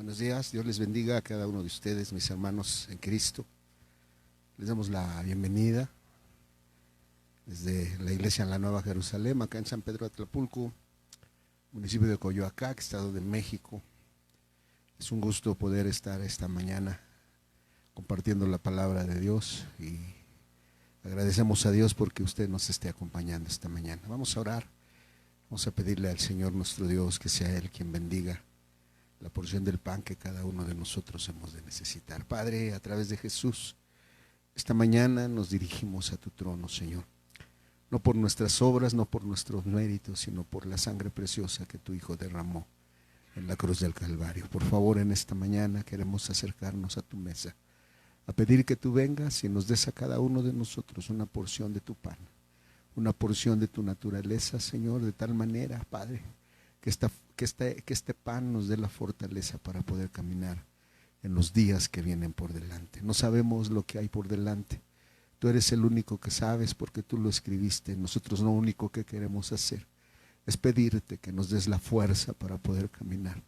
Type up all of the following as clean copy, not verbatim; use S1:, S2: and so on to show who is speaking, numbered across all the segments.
S1: Buenos días, Dios les bendiga a cada uno de ustedes, mis hermanos en Cristo. Les damos la bienvenida desde la iglesia en la Nueva Jerusalén, acá en San Pedro Atlapulco, municipio de Coyoacac, Estado de México. Es un gusto poder estar esta mañana compartiendo la palabra de Dios y agradecemos a Dios porque usted nos esté acompañando esta mañana. Vamos a orar, vamos a pedirle al Señor nuestro Dios que sea Él quien bendiga la porción del pan que cada uno de nosotros hemos de necesitar. Padre, a través de Jesús, esta mañana nos dirigimos a tu trono, Señor. No por nuestras obras, no por nuestros méritos, sino por la sangre preciosa que tu Hijo derramó en la cruz del Calvario. Por favor, en esta mañana queremos acercarnos a tu mesa, a pedir que tú vengas y nos des a cada uno de nosotros una porción de tu pan, una porción de tu naturaleza, Señor, de tal manera, Padre, que este pan nos dé la fortaleza para poder caminar en los días que vienen por delante. No sabemos lo que hay por delante. Tú eres el único que sabes porque tú lo escribiste. Nosotros lo único que queremos hacer es pedirte que nos des la fuerza para poder caminar.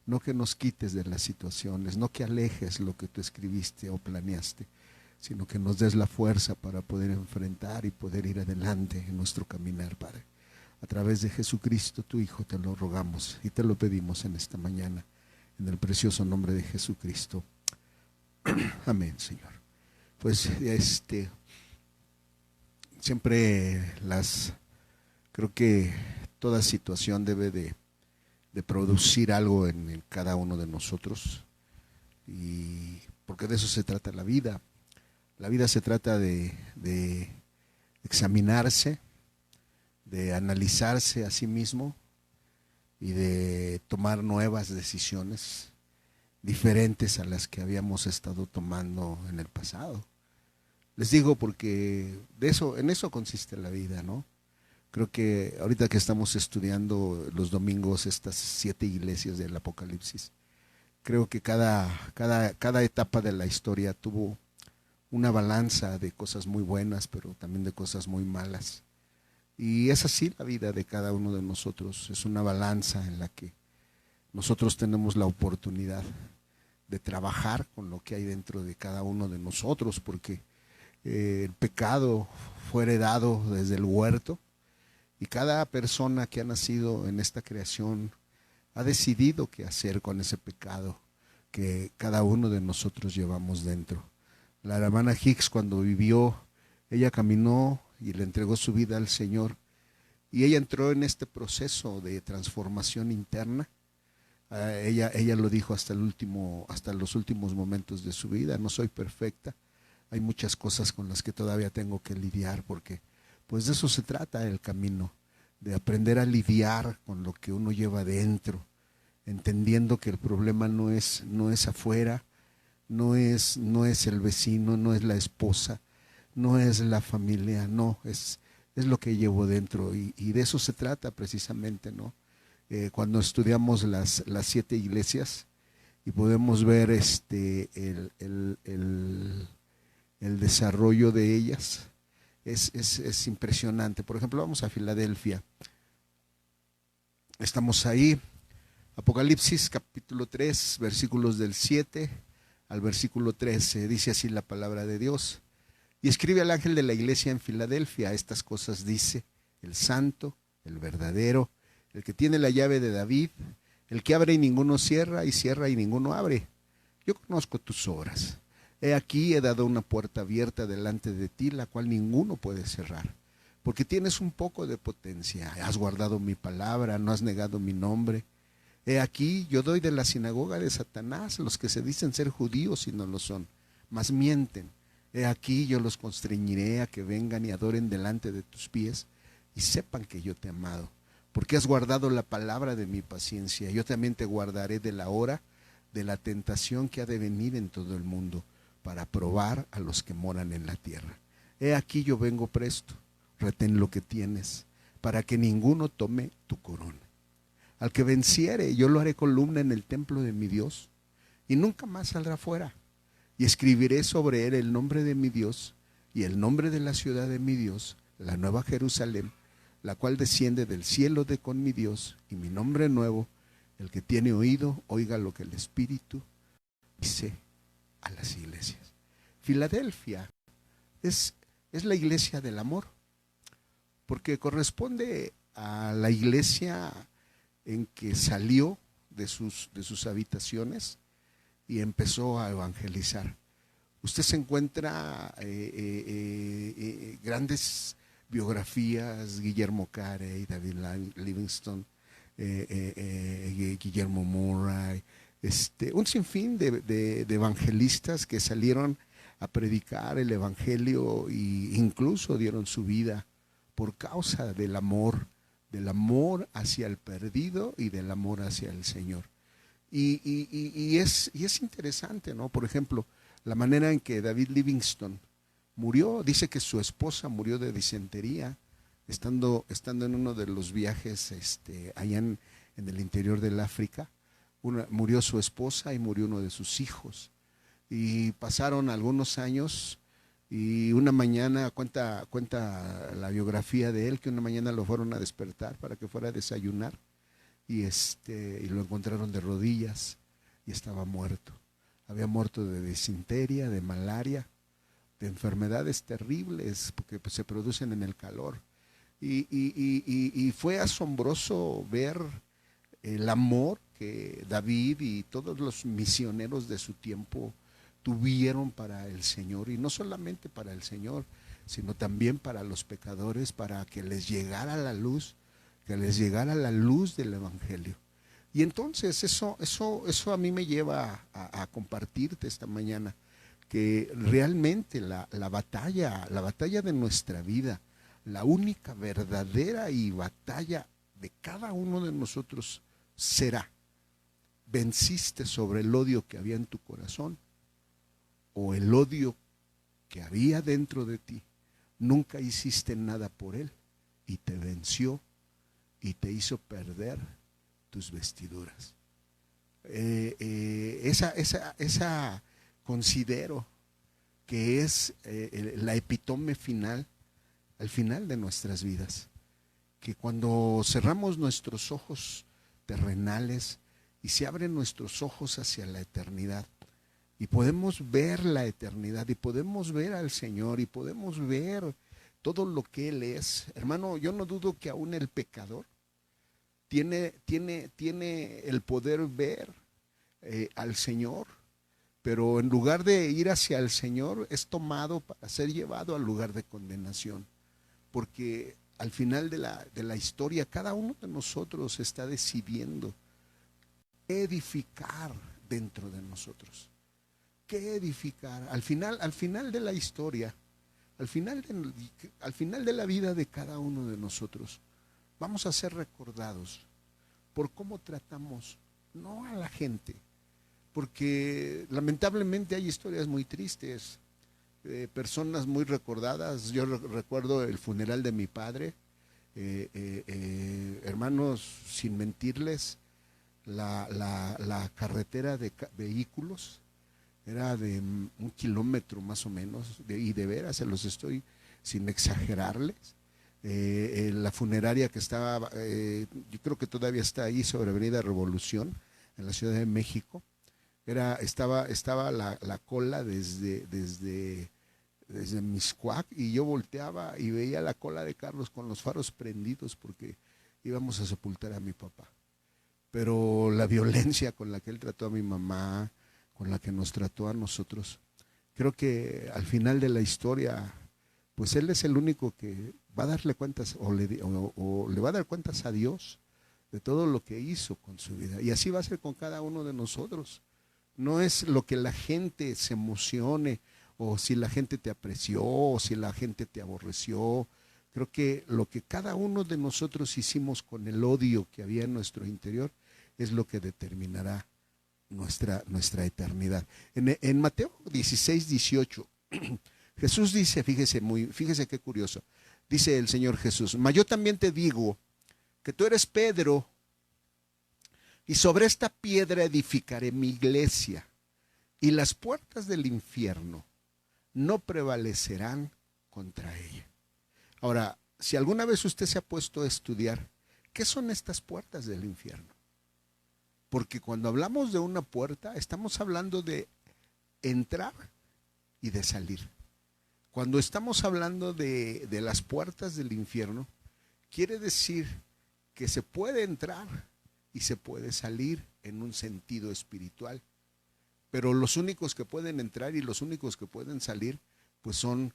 S1: No que nos quites de las situaciones, no que alejes lo que tú escribiste o planeaste, sino que nos des la fuerza para poder enfrentar y poder ir adelante en nuestro caminar, Padre. A través de Jesucristo, tu Hijo, te lo rogamos y te lo pedimos en esta mañana, en el precioso nombre de Jesucristo. Amén, Señor. Pues siempre creo que toda situación debe de producir algo en cada uno de nosotros, y porque de eso se trata la vida. La vida se trata de examinarse, de analizarse a sí mismo y de tomar nuevas decisiones diferentes a las que habíamos estado tomando en el pasado. Les digo porque en eso consiste la vida, ¿no? Creo que ahorita que estamos estudiando los domingos estas 7 iglesias del Apocalipsis, creo que cada etapa de la historia tuvo una balanza de cosas muy buenas, pero también de cosas muy malas. Y es así la vida de cada uno de nosotros, es una balanza en la que nosotros tenemos la oportunidad de trabajar con lo que hay dentro de cada uno de nosotros, porque el pecado fue heredado desde el huerto y cada persona que ha nacido en esta creación ha decidido qué hacer con ese pecado que cada uno de nosotros llevamos dentro. La hermana Hicks, cuando vivió, ella caminó y le entregó su vida al Señor, y ella entró en este proceso de transformación interna. Ella lo dijo hasta los últimos momentos de su vida: no soy perfecta, hay muchas cosas con las que todavía tengo que lidiar, porque pues de eso se trata el camino, de aprender a lidiar con lo que uno lleva dentro, entendiendo que el problema no es afuera, no es el vecino, no es la esposa, no es la familia, no, es lo que llevo dentro, y de eso se trata precisamente, ¿no? Cuando estudiamos las 7 iglesias y podemos ver el desarrollo de ellas, es impresionante. Por ejemplo, vamos a Filadelfia. Estamos ahí, Apocalipsis capítulo 3, versículos del 7 al versículo 13, dice así la palabra de Dios. Y escribe al ángel de la iglesia en Filadelfia: estas cosas dice el santo, el verdadero, el que tiene la llave de David, el que abre y ninguno cierra, y cierra y ninguno abre. Yo conozco tus obras. He aquí, he dado una puerta abierta delante de ti, la cual ninguno puede cerrar. Porque tienes un poco de potencia, has guardado mi palabra, no has negado mi nombre. He aquí, yo doy de la sinagoga de Satanás los que se dicen ser judíos y no lo son, mas mienten. He aquí, yo los constreñiré a que vengan y adoren delante de tus pies y sepan que yo te he amado. Porque has guardado la palabra de mi paciencia, yo también te guardaré de la hora de la tentación que ha de venir en todo el mundo, para probar a los que moran en la tierra. He aquí, yo vengo presto, retén lo que tienes, para que ninguno tome tu corona. Al que venciere, yo lo haré columna en el templo de mi Dios, y nunca más saldrá fuera. Y escribiré sobre él el nombre de mi Dios y el nombre de la ciudad de mi Dios, la nueva Jerusalén, la cual desciende del cielo de con mi Dios, y mi nombre nuevo El que tiene oído, oiga lo que el Espíritu dice a las iglesias. Filadelfia es la iglesia del amor, porque corresponde a la iglesia en que salió de sus habitaciones y empezó a evangelizar. Usted se encuentra grandes biografías, Guillermo Carey, David Livingstone, Guillermo Murray, un sinfín de evangelistas que salieron a predicar el evangelio e incluso dieron su vida por causa del amor hacia el perdido y del amor hacia el Señor. Y es interesante, ¿no? Por ejemplo, la manera en que David Livingstone murió. Dice que su esposa murió de disentería estando en uno de los viajes allá en el interior del África. Murió su esposa y murió uno de sus hijos. Y pasaron algunos años y una mañana, cuenta la biografía de él, que una mañana lo fueron a despertar para que fuera a desayunar y lo encontraron de rodillas y estaba muerto. Había muerto de disentería, de malaria, de enfermedades terribles porque pues, se producen en el calor. Y fue asombroso ver el amor que David y todos los misioneros de su tiempo tuvieron para el Señor, y no solamente para el Señor, sino también para los pecadores, para que les llegara la luz, del Evangelio. Y entonces eso a mí me lleva a compartirte esta mañana que realmente la batalla de nuestra vida, la única verdadera y batalla de cada uno de nosotros será: ¿venciste sobre el odio que había en tu corazón o el odio que había dentro de ti? Nunca hiciste nada por él y te venció y te hizo perder tus vestiduras. Esa considero que es la epítome final, al final de nuestras vidas, que cuando cerramos nuestros ojos terrenales y se abren nuestros ojos hacia la eternidad, y podemos ver la eternidad, y podemos ver al Señor, y podemos ver todo lo que Él es. Hermano, yo no dudo que aún el pecador tiene el poder ver al Señor, pero en lugar de ir hacia el Señor, es tomado para ser llevado al lugar de condenación. Porque al final de la historia, cada uno de nosotros está decidiendo qué edificar dentro de nosotros. ¿Qué edificar? Al final de la historia, al final de la vida de cada uno de nosotros, vamos a ser recordados por cómo tratamos, no a la gente, porque lamentablemente hay historias muy tristes, personas muy recordadas. Yo recuerdo el funeral de mi padre, hermanos, sin mentirles, la carretera de vehículos era de 1 kilómetro más o menos, y de veras, se los estoy sin exagerarles. La funeraria que estaba, yo creo que todavía está ahí sobre Avenida Revolución, en la Ciudad de México, estaba la cola desde Mixcoac, y yo volteaba y veía la cola de carros con los faros prendidos porque íbamos a sepultar a mi papá. Pero la violencia con la que él trató a mi mamá, con la que nos trató a nosotros, creo que al final de la historia, pues él es el único que va a darle cuentas o le va a dar cuentas a Dios de todo lo que hizo con su vida. Y así va a ser con cada uno de nosotros. No es lo que la gente se emocione, o si la gente te apreció, o si la gente te aborreció. Creo que lo que cada uno de nosotros hicimos con el odio que había en nuestro interior es lo que determinará nuestra eternidad. En Mateo 16:18, Jesús dice, fíjese qué curioso, dice el Señor Jesús: mas yo también te digo que tú eres Pedro, y sobre esta piedra edificaré mi iglesia, y las puertas del infierno no prevalecerán contra ella. Ahora, si alguna vez usted se ha puesto a estudiar, ¿qué son estas puertas del infierno? Porque cuando hablamos de una puerta, estamos hablando de entrar y de salir. Cuando estamos hablando de las puertas del infierno, quiere decir que se puede entrar y se puede salir en un sentido espiritual. Pero los únicos que pueden entrar y los únicos que pueden salir, pues son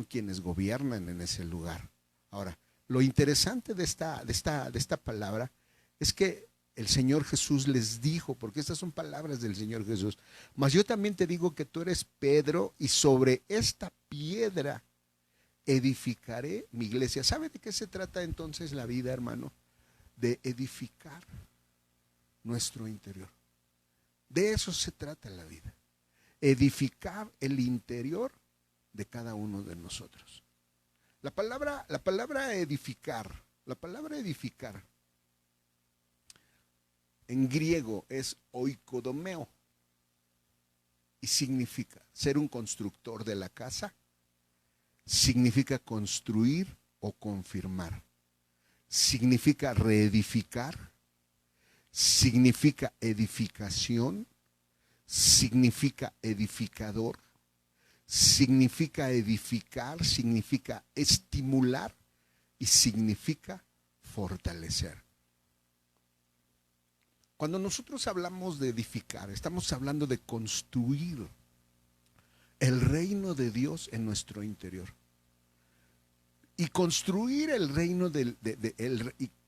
S1: quienes gobiernan en ese lugar. Ahora, lo interesante de esta palabra es que el Señor Jesús les dijo, porque estas son palabras del Señor Jesús, mas yo también te digo que tú eres Pedro y sobre esta piedra edificaré mi iglesia. ¿Sabe de qué se trata entonces la vida, hermano? De edificar nuestro interior. De eso se trata la vida. Edificar el interior de cada uno de nosotros. La palabra edificar en griego es oikodomeo y significa ser un constructor de la casa, significa construir o confirmar, significa reedificar, significa edificación, significa edificador, significa edificar, significa estimular y significa fortalecer. Cuando nosotros hablamos de edificar, estamos hablando de construir el reino de Dios en nuestro interior. Y construir el reino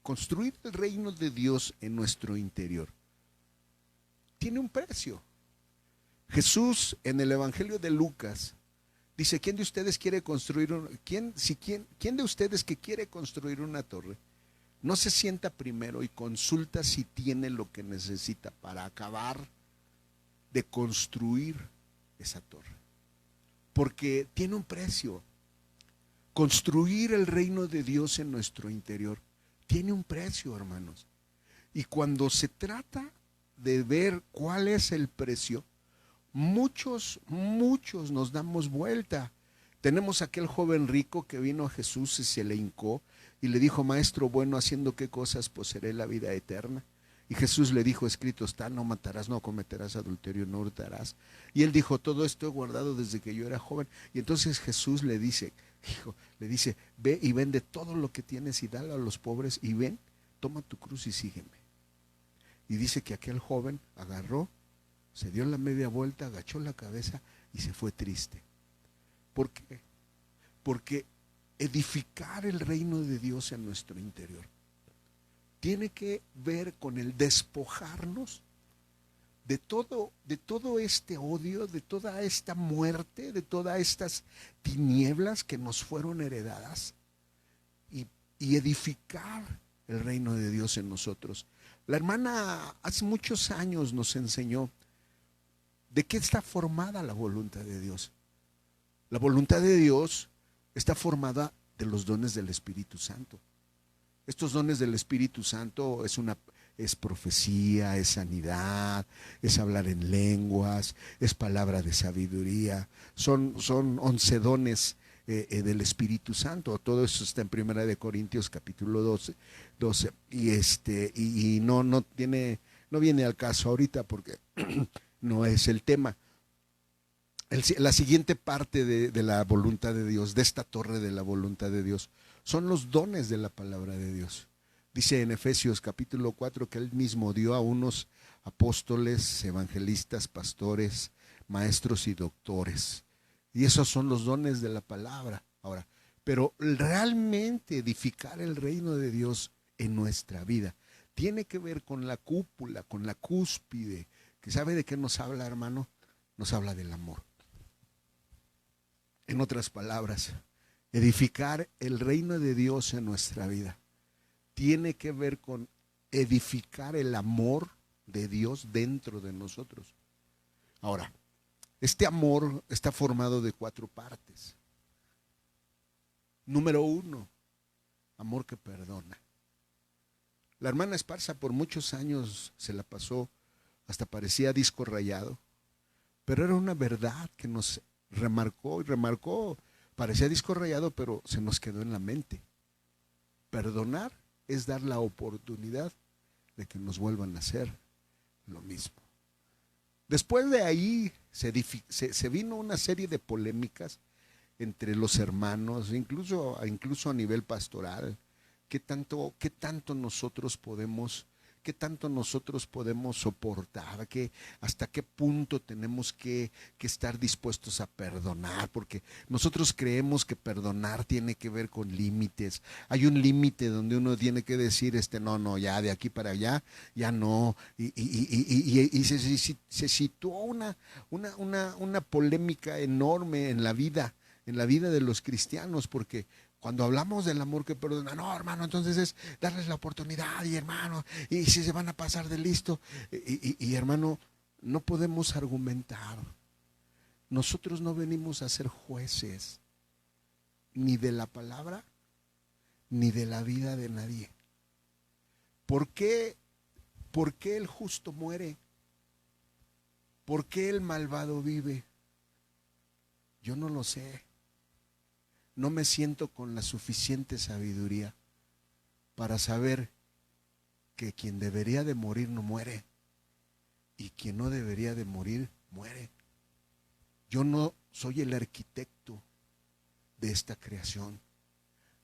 S1: construir el reino de Dios en nuestro interior tiene un precio. Jesús en el Evangelio de Lucas dice: ¿quién de ustedes quiere construir quién de ustedes que quiere construir una torre no se sienta primero y consulta si tiene lo que necesita para acabar de construir esa torre? Porque tiene un precio. Construir el reino de Dios en nuestro interior tiene un precio, hermanos. Y cuando se trata de ver cuál es el precio, muchos nos damos vuelta. Tenemos aquel joven rico que vino a Jesús y se le hincó y le dijo: maestro bueno, ¿haciendo qué cosas poseeré la vida eterna? Y Jesús le dijo: escrito está, no matarás, no cometerás adulterio, no hurtarás. Y él dijo: todo esto he guardado desde que yo era joven. Y entonces Jesús le dice: ve y vende todo lo que tienes y dale a los pobres, y ven, toma tu cruz y sígueme. Y dice que aquel joven agarró, se dio la media vuelta, agachó la cabeza y se fue triste. ¿Por qué? Porque edificar el reino de Dios en nuestro interior tiene que ver con el despojarnos de todo este odio, de toda esta muerte, de todas estas tinieblas que nos fueron heredadas, y edificar el reino de Dios en nosotros. La hermana hace muchos años nos enseñó de qué está formada la voluntad de Dios. La voluntad de Dios está formada de los dones del Espíritu Santo. Estos dones del Espíritu Santo es profecía, es sanidad, es hablar en lenguas, es palabra de sabiduría. Son 11 dones del Espíritu Santo. Todo eso está en 1 de Corintios capítulo 12. Y no viene al caso ahorita porque no es el tema. La siguiente parte de la voluntad de Dios, de esta torre de la voluntad de Dios, son los dones de la palabra de Dios. Dice en Efesios capítulo 4 que Él mismo dio a unos apóstoles, evangelistas, pastores, maestros y doctores. Y esos son los dones de la palabra. Ahora, pero realmente edificar el reino de Dios en nuestra vida tiene que ver con la cúpula, con la cúspide, que ¿sabe de qué nos habla, hermano? Nos habla del amor. En otras palabras, edificar el reino de Dios en nuestra vida tiene que ver con edificar el amor de Dios dentro de nosotros. Ahora, este amor está formado de 4 partes. Número 1, amor que perdona. La hermana Esparza por muchos años se la pasó, hasta parecía disco rayado, pero era una verdad que nos remarcó, parecía disco rayado, pero se nos quedó en la mente. Perdonar es dar la oportunidad de que nos vuelvan a hacer, lo mismo. Después de ahí se vino una serie de polémicas entre los hermanos, incluso a nivel pastoral. ¿Qué tanto nosotros podemos soportar? ¿Hasta qué punto tenemos que estar dispuestos a perdonar? Porque nosotros creemos que perdonar tiene que ver con límites. Hay un límite donde uno tiene que decir, no, ya de aquí para allá, ya no. Y se situó una polémica enorme en la vida de los cristianos, porque cuando hablamos del amor que perdona, no, hermano, entonces es darles la oportunidad, y hermano, y si se van a pasar de listo, hermano, no podemos argumentar. Nosotros no venimos a ser jueces, ni de la palabra, ni de la vida de nadie. ¿Por qué el justo muere? ¿Por qué el malvado vive? Yo no lo sé. No me siento con la suficiente sabiduría para saber que quien debería de morir no muere y quien no debería de morir muere. Yo no soy el arquitecto de esta creación.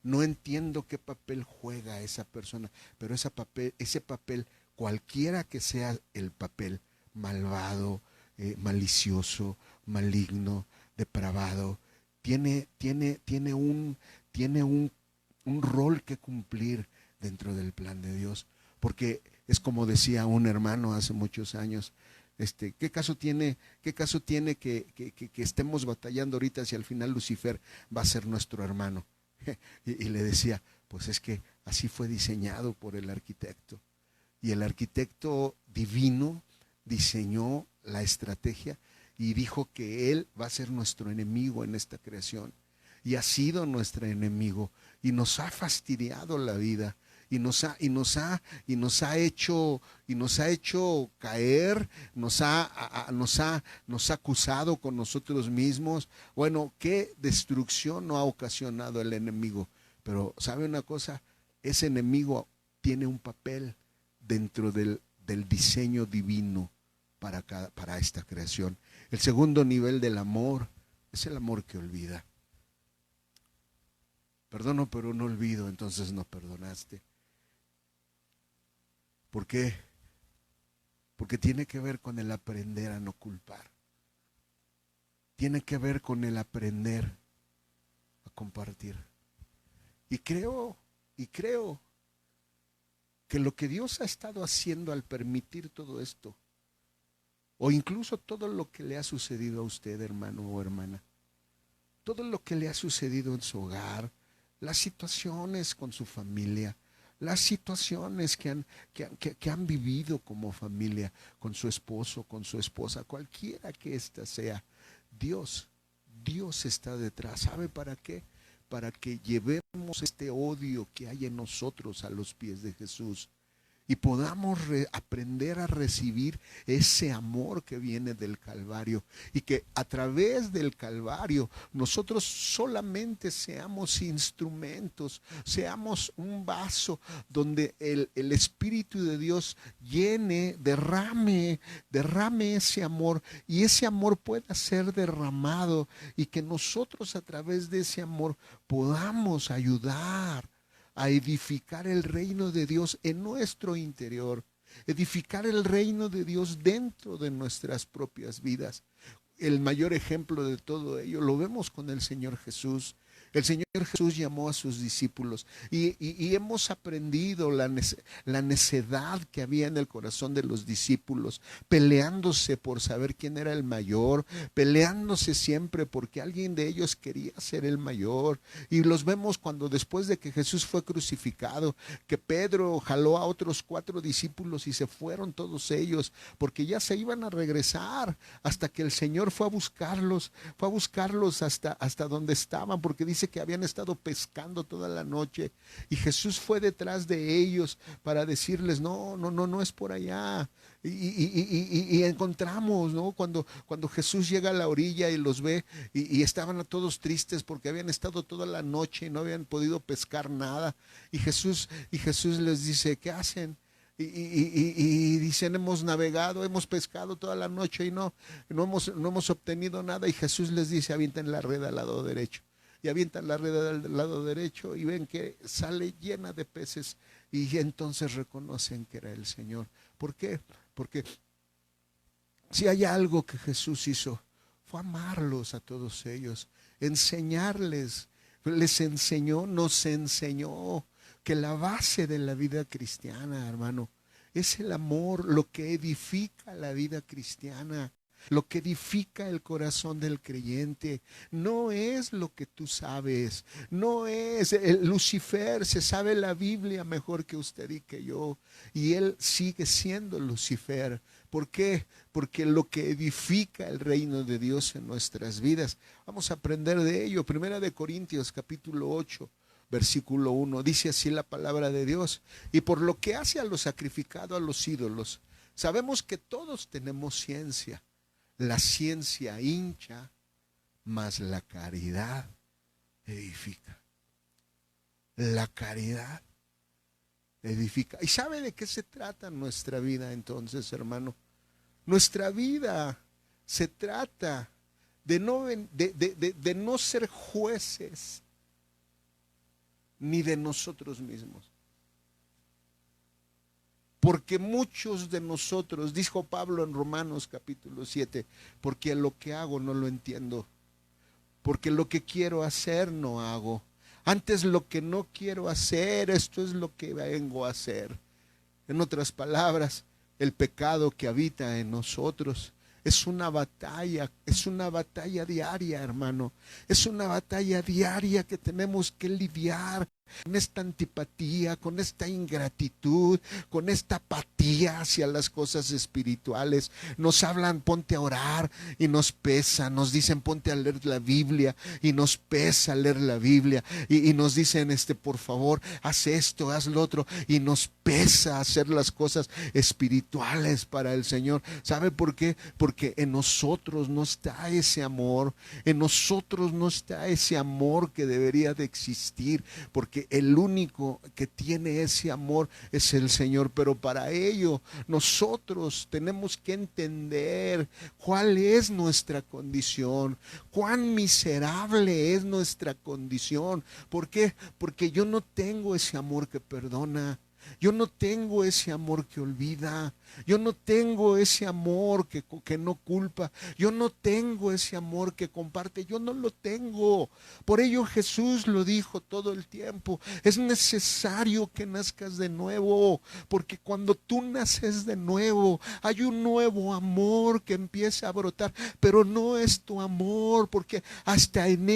S1: No entiendo qué papel juega esa persona, pero ese papel, cualquiera que sea el papel, malvado, malicioso, maligno, depravado, tiene un rol que cumplir dentro del plan de Dios. Porque es como decía un hermano hace muchos años, ¿qué caso tiene que estemos batallando ahorita si al final Lucifer va a ser nuestro hermano? Y le decía, pues es que así fue diseñado por el arquitecto. Y el arquitecto divino diseñó la estrategia y dijo que él va a ser nuestro enemigo en esta creación. Y ha sido nuestro enemigo y nos ha fastidiado la vida y nos ha hecho caer, nos ha acusado con nosotros mismos. Bueno, qué destrucción no ha ocasionado el enemigo. Pero ¿sabe una cosa? Ese enemigo tiene un papel dentro del diseño divino para esta creación. El segundo nivel del amor es el amor que olvida. Perdono, pero no olvido, entonces no perdonaste. ¿Por qué? Porque tiene que ver con el aprender a no culpar. Tiene que ver con el aprender a compartir. Y creo que lo que Dios ha estado haciendo al permitir todo esto, o incluso todo lo que le ha sucedido a usted, hermano o hermana, todo lo que le ha sucedido en su hogar, las situaciones con su familia, las situaciones que han vivido como familia, con su esposo, con su esposa, cualquiera que ésta sea, Dios está detrás. ¿Sabe para qué? Para que llevemos este odio que hay en nosotros a los pies de Jesús y podamos aprender a recibir ese amor que viene del Calvario, y que a través del Calvario nosotros solamente seamos instrumentos, seamos un vaso donde el Espíritu de Dios derrame ese amor, y ese amor pueda ser derramado, y que nosotros a través de ese amor podamos ayudar a edificar el reino de Dios en nuestro interior, edificar el reino de Dios dentro de nuestras propias vidas. El mayor ejemplo de todo ello lo vemos con el Señor Jesús. El Señor Jesús llamó a sus discípulos y hemos aprendido la necedad que había en el corazón de los discípulos, peleándose por saber quién era el mayor, peleándose siempre porque alguien de ellos quería ser el mayor. Y los vemos cuando después de que Jesús fue crucificado, que Pedro jaló a otros 4 discípulos y se fueron todos ellos porque ya se iban a regresar, hasta que el Señor fue a buscarlos hasta donde estaban, porque dice que habían estado pescando toda la noche, y Jesús fue detrás de ellos para decirles, no es por allá. Y encontramos, ¿no? Cuando Jesús llega a la orilla y los ve, y estaban todos tristes porque habían estado toda la noche y no habían podido pescar nada, y Jesús les dice, ¿qué hacen? Y dicen, hemos navegado, hemos pescado toda la noche y no hemos obtenido nada. Y Jesús les dice, avienten la red al lado derecho. Y avientan la red al lado derecho y ven que sale llena de peces. Y entonces reconocen que era el Señor. ¿Por qué? Porque si hay algo que Jesús hizo, fue amarlos a todos ellos, enseñarles, nos enseñó que la base de la vida cristiana, hermano, es el amor, lo que edifica la vida cristiana, lo que edifica el corazón del creyente. No es lo que tú sabes, no es Lucifer, se sabe la Biblia mejor que usted y que yo, y él sigue siendo Lucifer. ¿Por qué? Porque lo que edifica el reino de Dios en nuestras vidas, vamos a aprender de ello. Primera de Corintios capítulo 8, versículo 1, dice así la palabra de Dios: y por lo que hace a lo sacrificado a los ídolos, sabemos que todos tenemos ciencia. La ciencia hincha, mas la caridad edifica. La caridad edifica. ¿Y sabe de qué se trata nuestra vida entonces, hermano? Nuestra vida se trata de no ser jueces ni de nosotros mismos. Porque muchos de nosotros, dijo Pablo en Romanos capítulo 7, porque lo que hago no lo entiendo, porque lo que quiero hacer no hago. Antes lo que no quiero hacer, esto es lo que vengo a hacer. En otras palabras, el pecado que habita en nosotros es una batalla diaria, hermano. Es una batalla diaria que tenemos que lidiar con esta antipatía, con esta ingratitud, con esta apatía hacia las cosas espirituales. Nos hablan, ponte a orar, y nos pesa. Nos dicen, ponte a leer la Biblia, y nos pesa leer la Biblia. Y nos dicen, por favor, haz esto, haz lo otro, y nos pesa hacer las cosas espirituales para el Señor. ¿Sabe por qué? Porque en nosotros no está ese amor, en nosotros no está ese amor que debería de existir, porque el único que tiene ese amor es el Señor. Pero para ello nosotros tenemos que entender cuál es nuestra condición, cuán miserable es nuestra condición. ¿Por qué? Porque yo no tengo ese amor que perdona. Yo no tengo ese amor que olvida. Yo no tengo ese amor que no culpa. Yo no tengo ese amor que comparte. Yo no lo tengo. Por ello Jesús lo dijo todo el tiempo. Es necesario que nazcas de nuevo. Porque cuando tú naces de nuevo, hay un nuevo amor que empieza a brotar. Pero no es tu amor. Porque hasta en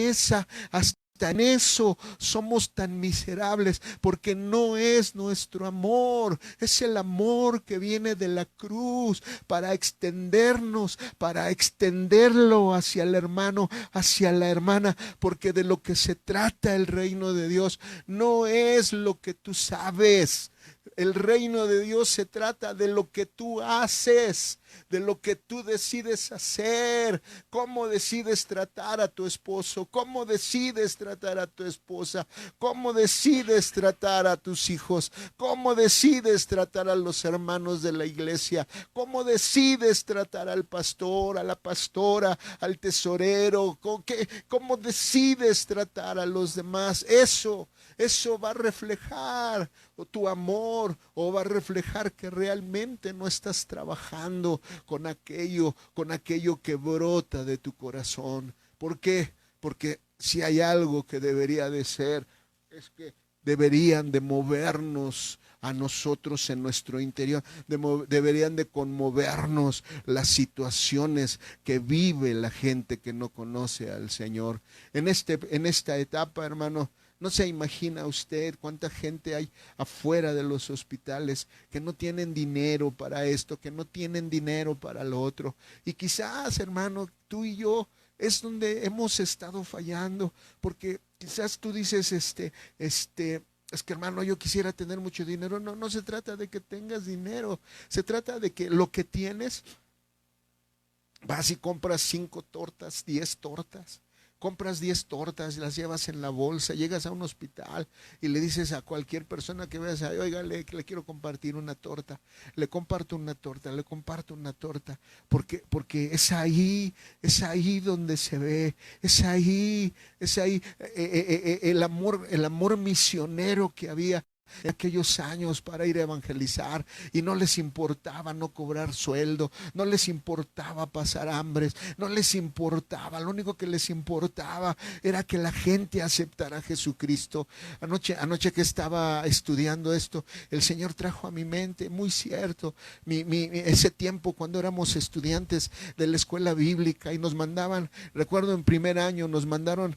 S1: eso somos tan miserables, porque no es nuestro amor, es el amor que viene de la cruz para extendernos, para extenderlo hacia el hermano, hacia la hermana, porque de lo que se trata el reino de Dios no es lo que tú sabes. El reino de Dios se trata de lo que tú haces, de lo que tú decides hacer, cómo decides tratar a tu esposo, cómo decides tratar a tu esposa, cómo decides tratar a tus hijos, cómo decides tratar a los hermanos de la iglesia, cómo decides tratar al pastor, a la pastora, al tesorero, cómo decides tratar a los demás. Eso va a reflejar tu amor, o va a reflejar que realmente no estás trabajando con aquello que brota de tu corazón. ¿Por qué? Porque si hay algo que debería de ser, es que deberían de movernos a nosotros en nuestro interior, deberían de conmovernos las situaciones que vive la gente que no conoce al Señor. En esta etapa, hermano, no se imagina usted cuánta gente hay afuera de los hospitales que no tienen dinero para esto, que no tienen dinero para lo otro. Y quizás, hermano, tú y yo es donde hemos estado fallando, porque quizás tú dices, es que, hermano, yo quisiera tener mucho dinero. No se trata de que tengas dinero, se trata de que lo que tienes, vas y compras 5 tortas, 10 tortas, compras 10 tortas, las llevas en la bolsa, llegas a un hospital y le dices a cualquier persona que veas ahí, oiga, le quiero compartir una torta, le comparto una torta, le comparto una torta, porque es ahí donde se ve, es ahí el amor misionero que había en aquellos años para ir a evangelizar, y no les importaba no cobrar sueldo, no les importaba pasar hambres, no les importaba, lo único que les importaba era que la gente aceptara a Jesucristo. Anoche que estaba estudiando esto, el Señor trajo a mi mente, muy cierto, ese tiempo cuando éramos estudiantes de la escuela bíblica y nos mandaban, recuerdo en primer año nos mandaron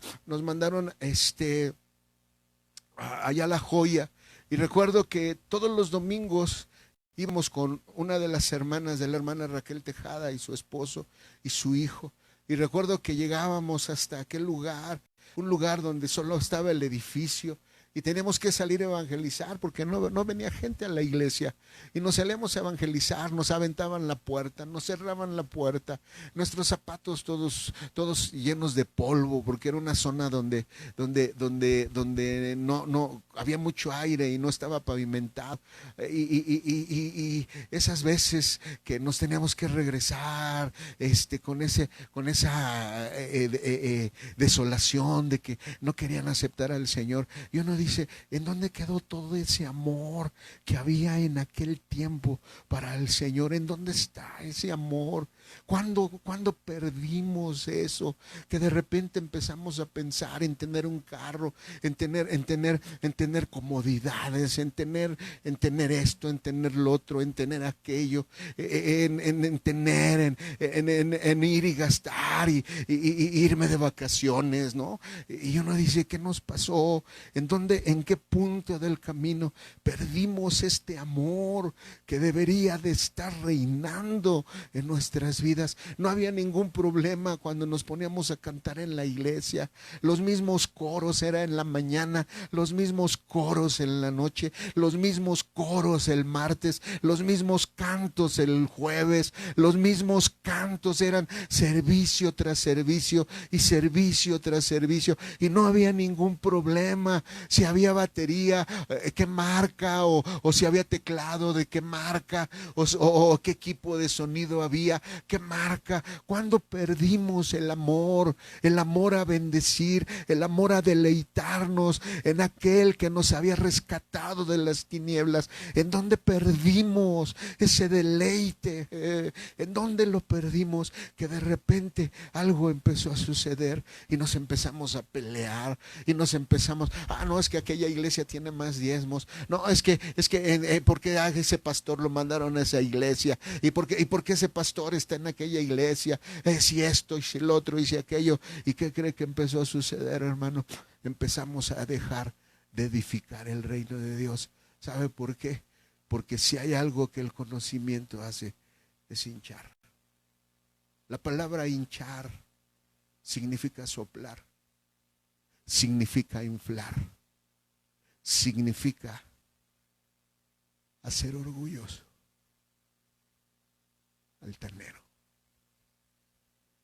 S1: allá a La Joya. Y recuerdo que todos los domingos íbamos con una de las hermanas de la hermana Raquel Tejada y su esposo y su hijo. Y recuerdo que llegábamos hasta aquel lugar, un lugar donde solo estaba el edificio, y teníamos que salir a evangelizar porque no venía gente a la iglesia, y nos salíamos a evangelizar, nos aventaban la puerta, nos cerraban la puerta, nuestros zapatos todos llenos de polvo, porque era una zona donde no había mucho aire y no estaba pavimentado, y esas veces que nos teníamos que regresar con esa desolación de que no querían aceptar al Señor, y uno dice, ¿en dónde quedó todo ese amor que había en aquel tiempo para el Señor? ¿En dónde está ese amor? ¿Cuándo perdimos eso? Que de repente empezamos a pensar en tener un carro, en tener comodidades, en tener esto, en tener lo otro, en tener aquello, en ir y gastar y irme de vacaciones, ¿no? Y uno dice, ¿qué nos pasó? ¿En qué punto del camino perdimos este amor que debería de estar reinando en nuestras vidas? No había ningún problema cuando nos poníamos a cantar en la iglesia. Los mismos coros era en la mañana, los mismos coros en la noche, los mismos coros el martes, los mismos cantos el jueves, los mismos cantos, eran servicio tras servicio y servicio tras servicio, y no había ningún problema si había batería, qué marca, o si había teclado, de qué marca, o qué equipo de sonido había, qué marca. Cuando perdimos el amor a bendecir, el amor a deleitarnos en aquel que nos había rescatado de las tinieblas? ¿En dónde perdimos ese deleite? ¿En dónde lo perdimos? Que de repente algo empezó a suceder y nos empezamos a pelear y nos empezamos, no, es que aquella iglesia tiene más diezmos, no, es que ¿por qué a ese pastor lo mandaron a esa iglesia? ¿Y por qué ese pastor está en aquella iglesia? Si esto, y si el otro, y si aquello. ¿Y qué cree que empezó a suceder, hermano? Empezamos a dejar de edificar el reino de Dios. ¿Sabe por qué? Porque si hay algo que el conocimiento hace, es hinchar. La palabra hinchar significa soplar, significa inflar, significa hacer orgulloso, altanero,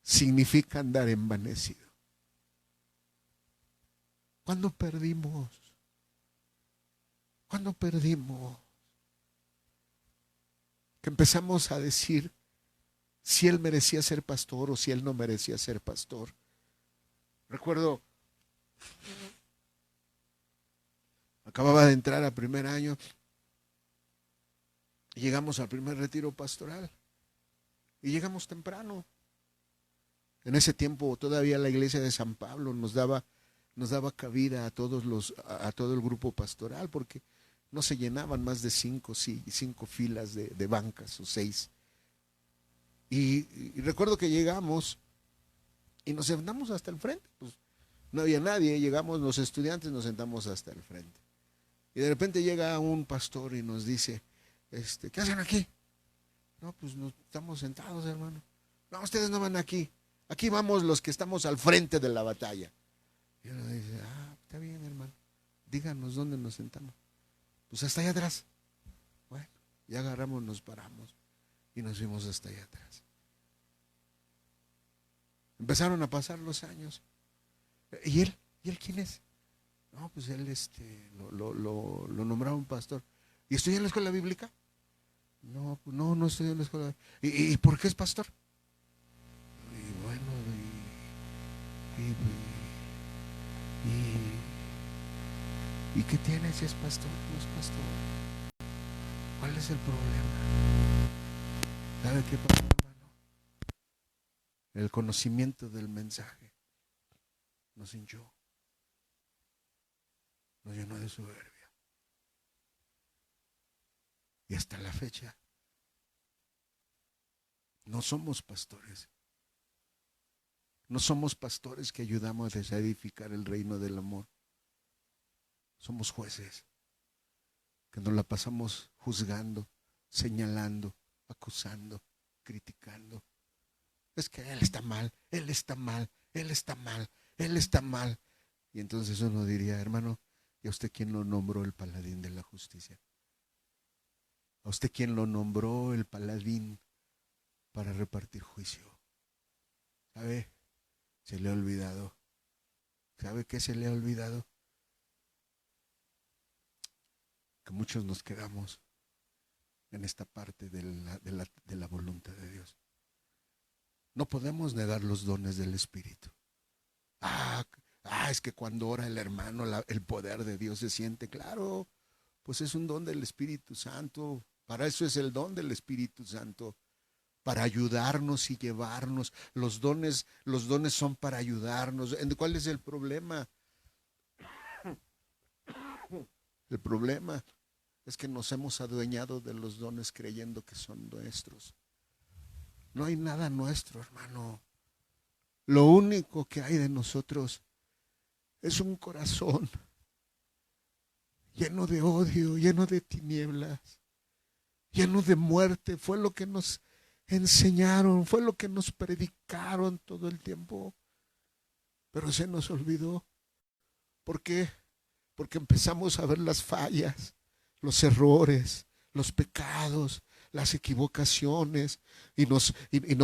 S1: significa andar envanecido. ¿Cuándo perdimos? ¿Cuándo perdimos? Que empezamos a decir si él merecía ser pastor o si él no merecía ser pastor. Recuerdo, acababa de entrar a primer año y llegamos al primer retiro pastoral y llegamos temprano. En ese tiempo todavía la iglesia de San Pablo nos daba cabida a todo el grupo pastoral, porque no se llenaban más de cinco filas de bancas o 6. Y recuerdo que llegamos y nos sentamos hasta el frente, pues no había nadie, llegamos los estudiantes, nos sentamos hasta el frente. Y de repente llega un pastor y nos dice, ¿qué hacen aquí? No, pues nos estamos sentados, hermano. No, ustedes no van aquí. Aquí vamos los que estamos al frente de la batalla. Y uno dice, está bien, hermano. Díganos dónde nos sentamos. Pues hasta allá atrás. Bueno, ya agarramos, nos paramos y nos fuimos hasta allá atrás. Empezaron a pasar los años ¿Y él? ¿Y él quién es? No, pues él lo nombraron pastor. ¿Y estudia en la escuela bíblica? No, pues no, no estudia en la escuela. ¿Y por qué es pastor? Y bueno, y qué tiene si es pastor? No es pastor. ¿Cuál es el problema? ¿Sabe qué pasa, hermano? El conocimiento del mensaje nos hinchó, nos llenó de soberbia. Y hasta la fecha no somos pastores. No somos pastores que ayudamos a edificar el reino del amor. Somos jueces que nos la pasamos juzgando, señalando, acusando, criticando. Es que él está mal, él está mal, él está mal, él está mal. Y entonces uno diría, hermano, ¿y a usted quién lo nombró el paladín de la justicia? ¿A usted quién lo nombró el paladín para repartir juicio? ¿Sabe? Se le ha olvidado. ¿Sabe qué se le ha olvidado? Que muchos nos quedamos en esta parte de la voluntad de Dios. No podemos negar los dones del Espíritu. Es que cuando ora el hermano, el poder de Dios se siente. Claro, pues es un don del Espíritu Santo. Para eso es el don del Espíritu Santo, para ayudarnos y llevarnos. Los dones son para ayudarnos. ¿Cuál es el problema? El problema es que nos hemos adueñado de los dones creyendo que son nuestros. No hay nada nuestro, hermano. Lo único que hay de nosotros es un corazón lleno de odio, lleno de tinieblas, lleno de muerte. Fue lo que nos enseñaron, fue lo que nos predicaron todo el tiempo. Pero se nos olvidó. ¿Por qué? Porque empezamos a ver las fallas, los errores, los pecados, las equivocaciones, y nos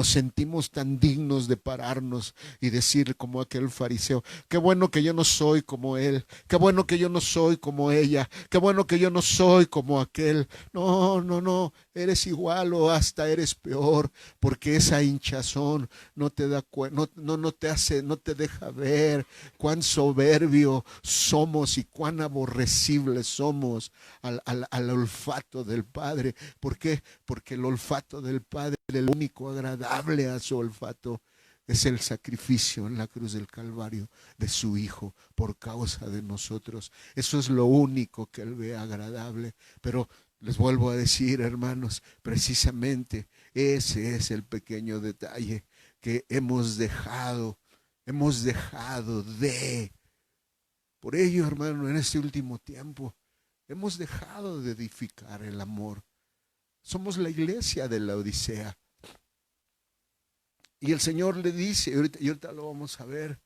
S1: sentimos tan dignos de pararnos y decir como aquel fariseo: qué bueno que yo no soy como él, qué bueno que yo no soy como ella, qué bueno que yo no soy como aquel. No, no, no, eres igual o hasta eres peor, porque esa hinchazón no te da no te hace, no te deja ver cuán soberbio somos y cuán aborrecibles somos al olfato del Padre. ¿Por qué? Porque el olfato del Padre, el único agradable a su olfato, es el sacrificio en la cruz del Calvario de su Hijo por causa de nosotros. Eso es lo único que Él ve agradable. Pero les vuelvo a decir, hermanos, precisamente ese es el pequeño detalle que hemos dejado de. Por ello, hermano, en este último tiempo hemos dejado de edificar el amor. Somos la iglesia de la Odisea. Y el Señor le dice, y ahorita lo vamos a ver,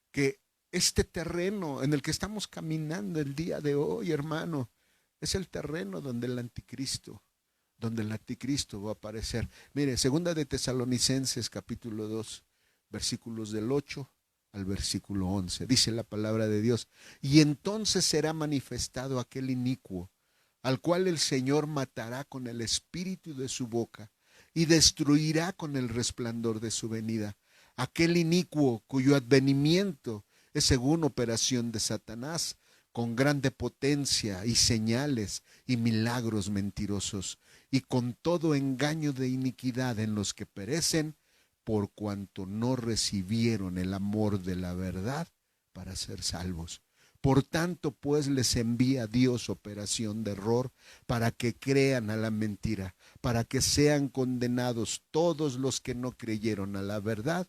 S1: que este terreno en el que estamos caminando el día de hoy, hermano, es el terreno donde el anticristo va a aparecer. Mire, segunda de Tesalonicenses capítulo 2, versículos del 8 al versículo 11. Dice la palabra de Dios: y entonces será manifestado aquel inicuo, al cual el Señor matará con el espíritu de su boca y destruirá con el resplandor de su venida. Aquel inicuo cuyo advenimiento es según operación de Satanás, con grande potencia y señales y milagros mentirosos, y con todo engaño de iniquidad en los que perecen, por cuanto no recibieron el amor de la verdad para ser salvos. Por tanto, pues les envía Dios operación de error para que crean a la mentira, para que sean condenados todos los que no creyeron a la verdad,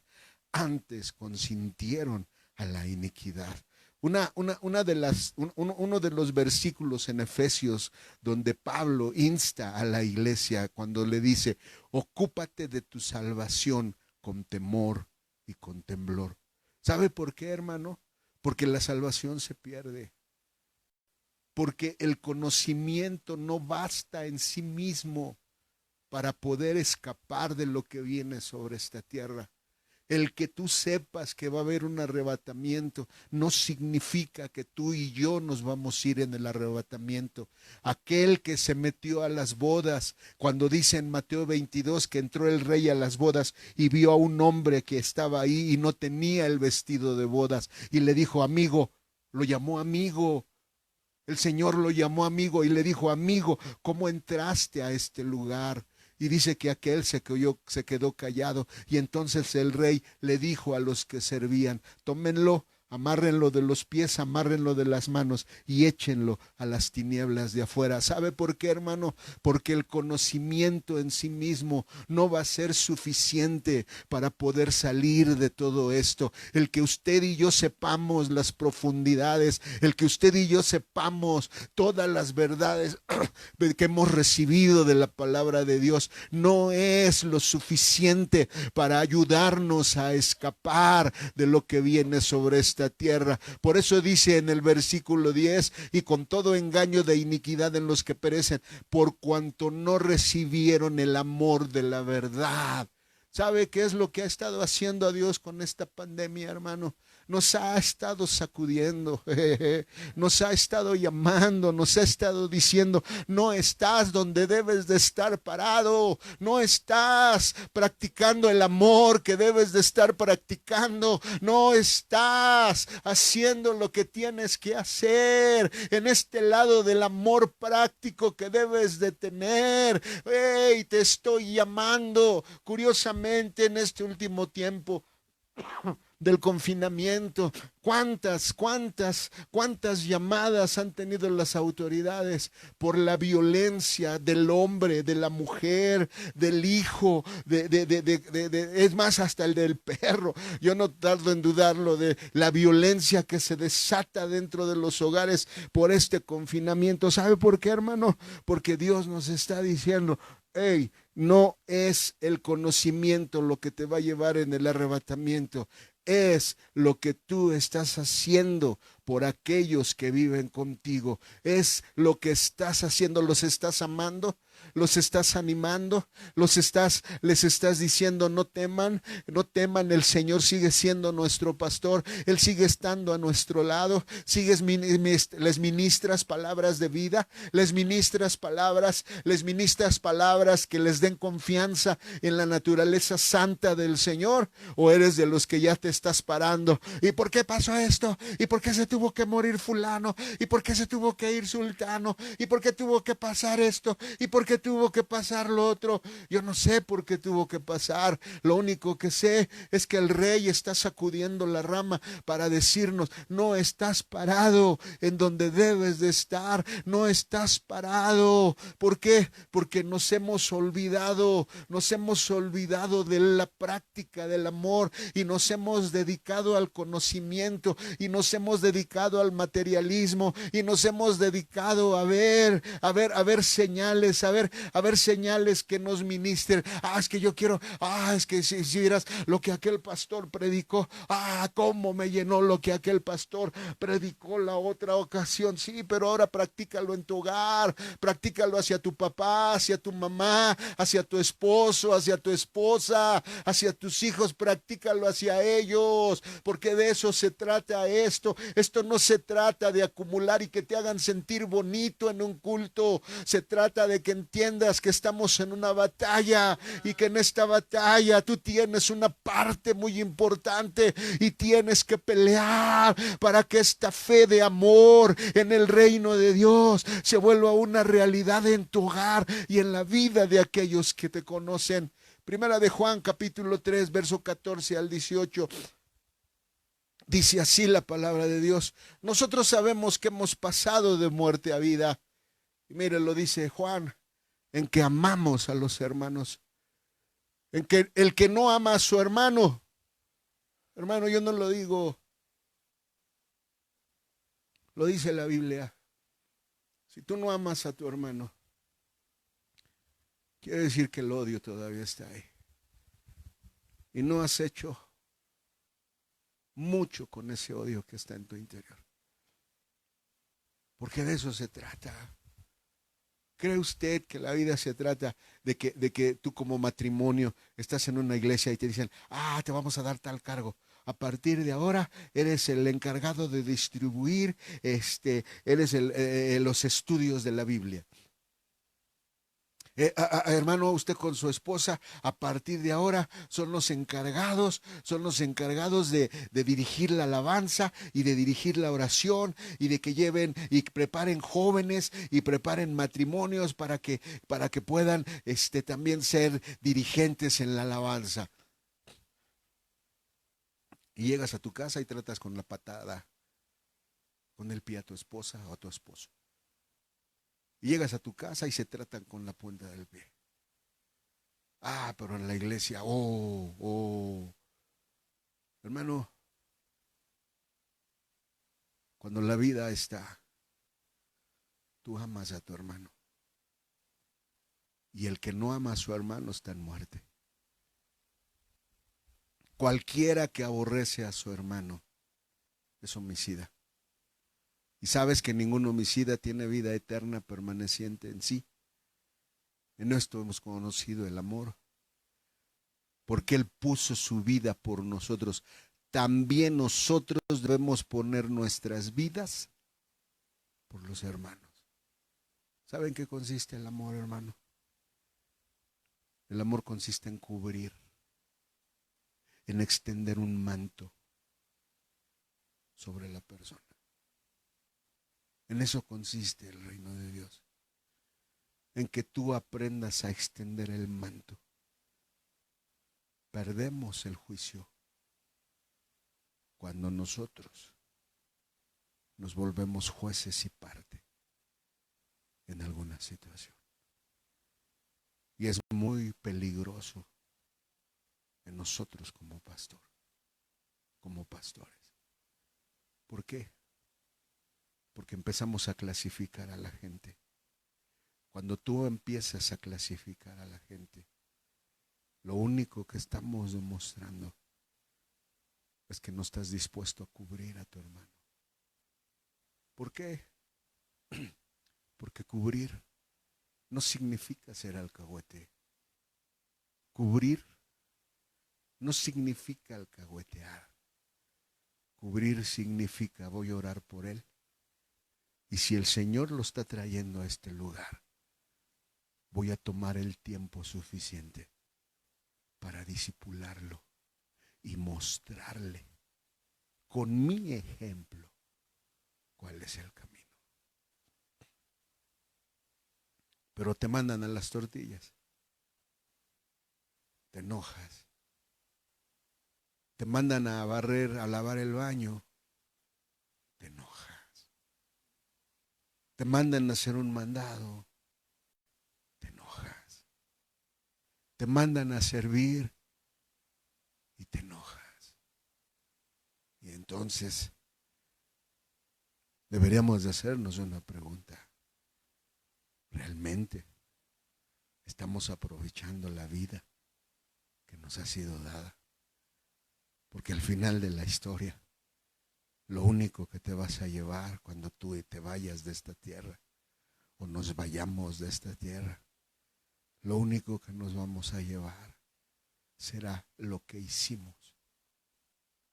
S1: antes consintieron a la iniquidad. Uno de los versículos en Efesios donde Pablo insta a la iglesia cuando le dice: ocúpate de tu salvación con temor y con temblor. ¿Sabe por qué, hermano? Porque la salvación se pierde. Porque el conocimiento no basta en sí mismo para poder escapar de lo que viene sobre esta tierra. El que tú sepas que va a haber un arrebatamiento no significa que tú y yo nos vamos a ir en el arrebatamiento. Aquel que se metió a las bodas, cuando dice en Mateo 22 que entró el rey a las bodas y vio a un hombre que estaba ahí y no tenía el vestido de bodas y le dijo, amigo, lo llamó amigo. El Señor lo llamó amigo y le dijo, amigo, ¿cómo entraste a este lugar? Y dice que aquel se quedó callado. Y entonces el rey le dijo a los que servían, tómenlo, amárrenlo de los pies, amárrenlo de las manos y échenlo a las tinieblas de afuera. ¿Sabe por qué, hermano? Porque el conocimiento en sí mismo no va a ser suficiente para poder salir de todo esto. El que usted y yo sepamos las profundidades, el que usted y yo sepamos todas las verdades que hemos recibido de la palabra de Dios, no es lo suficiente para ayudarnos a escapar de lo que viene sobre esta tierra. Por eso dice en el versículo 10, y con todo engaño de iniquidad en los que perecen, por cuanto no recibieron el amor de la verdad. ¿Sabe qué es lo que ha estado haciendo a Dios con esta pandemia, hermano? Nos ha estado sacudiendo, nos ha estado llamando, nos ha estado diciendo, no estás donde debes de estar parado, no estás practicando el amor que debes de estar practicando, no estás haciendo lo que tienes que hacer en este lado del amor práctico que debes de tener. Hey, te estoy llamando. Curiosamente, en este último tiempo del confinamiento, cuántas llamadas han tenido las autoridades por la violencia del hombre, de la mujer, del hijo, es más, hasta el del perro. Yo no tardo en dudarlo, de la violencia que se desata dentro de los hogares por este confinamiento. ¿Sabe por qué, hermano? Porque Dios nos está diciendo, hey, no es el conocimiento lo que te va a llevar en el arrebatamiento, es lo que tú estás haciendo por aquellos que viven contigo, es lo que estás haciendo. ¿Los estás amando? ¿Los estás animando? Les estás diciendo, no teman, no teman, el Señor sigue siendo nuestro pastor, Él sigue estando a nuestro lado? Les ministras palabras de vida, les ministras palabras que les den confianza en la naturaleza santa del Señor, o eres de los que ya te estás parando? ¿Y por qué pasó esto? ¿Y por qué se tuvo que morir fulano? ¿Y por qué se tuvo que ir sultano? ¿Y por qué tuvo que pasar esto? ¿Y por qué tuvo que pasar lo otro? Yo no sé por qué tuvo que pasar. Lo único que sé es que el rey está sacudiendo la rama para decirnos, no estás parado en donde debes de estar, no estás parado. ¿Por qué? Porque nos hemos olvidado de la práctica del amor y nos hemos dedicado al conocimiento y nos hemos dedicado al materialismo y nos hemos dedicado a ver señales, a ver señales que nos ministren. Es que yo quiero, es que si vieras lo que aquel pastor predicó, cómo me llenó lo que aquel pastor predicó la otra ocasión. Sí, pero ahora practícalo en tu hogar, practícalo hacia tu papá, hacia tu mamá, hacia tu esposo, hacia tu esposa, hacia tus hijos, practícalo hacia ellos, porque de eso se trata esto. Esto no se trata de acumular y que te hagan sentir bonito en un culto, se trata de que entiendas que estamos en una batalla y que en esta batalla tú tienes una parte muy importante y tienes que pelear para que esta fe de amor en el reino de Dios se vuelva una realidad en tu hogar y en la vida de aquellos que te conocen. Primera de Juan, capítulo 3, verso 14 al 18. Dice así la palabra de Dios: nosotros sabemos que hemos pasado de muerte a vida. Y mire, lo dice Juan, en que amamos a los hermanos. En que el que no ama a su hermano, hermano, yo no lo digo, lo dice la Biblia. Si tú no amas a tu hermano, quiere decir que el odio todavía está ahí. Y no has hecho mucho con ese odio que está en tu interior. Porque de eso se trata. ¿Cree usted que la vida se trata de que tú como matrimonio estás en una iglesia y te dicen, te vamos a dar tal cargo? A partir de ahora eres el encargado de distribuir, eres los estudios de la Biblia. Hermano, usted con su esposa, a partir de ahora son los encargados de dirigir la alabanza y de dirigir la oración y de que lleven y preparen jóvenes y preparen matrimonios para que puedan también ser dirigentes en la alabanza. Y llegas a tu casa y tratas con la patada, con el pie a tu esposa o a tu esposo. Y llegas a tu casa y se tratan con la punta del pie. Pero en la iglesia, hermano, cuando la vida está, tú amas a tu hermano. Y el que no ama a su hermano está en muerte. Cualquiera que aborrece a su hermano es homicida. Y sabes que ningún homicida tiene vida eterna permaneciente en sí. En esto hemos conocido el amor. Porque Él puso su vida por nosotros. También nosotros debemos poner nuestras vidas por los hermanos. ¿Saben qué consiste el amor, hermano? El amor consiste en cubrir, en extender un manto sobre la persona. En eso consiste el reino de Dios. En que tú aprendas a extender el manto. Perdemos el juicio cuando nosotros nos volvemos jueces y parte en alguna situación. Y es muy peligroso en nosotros como pastor, como pastores. ¿Por qué? Porque empezamos a clasificar a la gente. Cuando tú empiezas a clasificar a la gente, lo único que estamos demostrando es que no estás dispuesto a cubrir a tu hermano. ¿Por qué? Porque cubrir no significa ser alcahuete. Cubrir no significa alcahuetear. Cubrir significa voy a orar por él. Y si el Señor lo está trayendo a este lugar, voy a tomar el tiempo suficiente para disipularlo y mostrarle con mi ejemplo cuál es el camino. Pero te mandan a las tortillas. Te enojas. Te mandan a barrer, a lavar el baño. Te enojas. Te mandan a hacer un mandado. Te enojas. Te mandan a servir y te enojas. Y entonces deberíamos de hacernos una pregunta. ¿Realmente estamos aprovechando la vida que nos ha sido dada? Porque al final de la historia, lo único que te vas a llevar cuando tú te vayas de esta tierra o nos vayamos de esta tierra, lo único que nos vamos a llevar será lo que hicimos,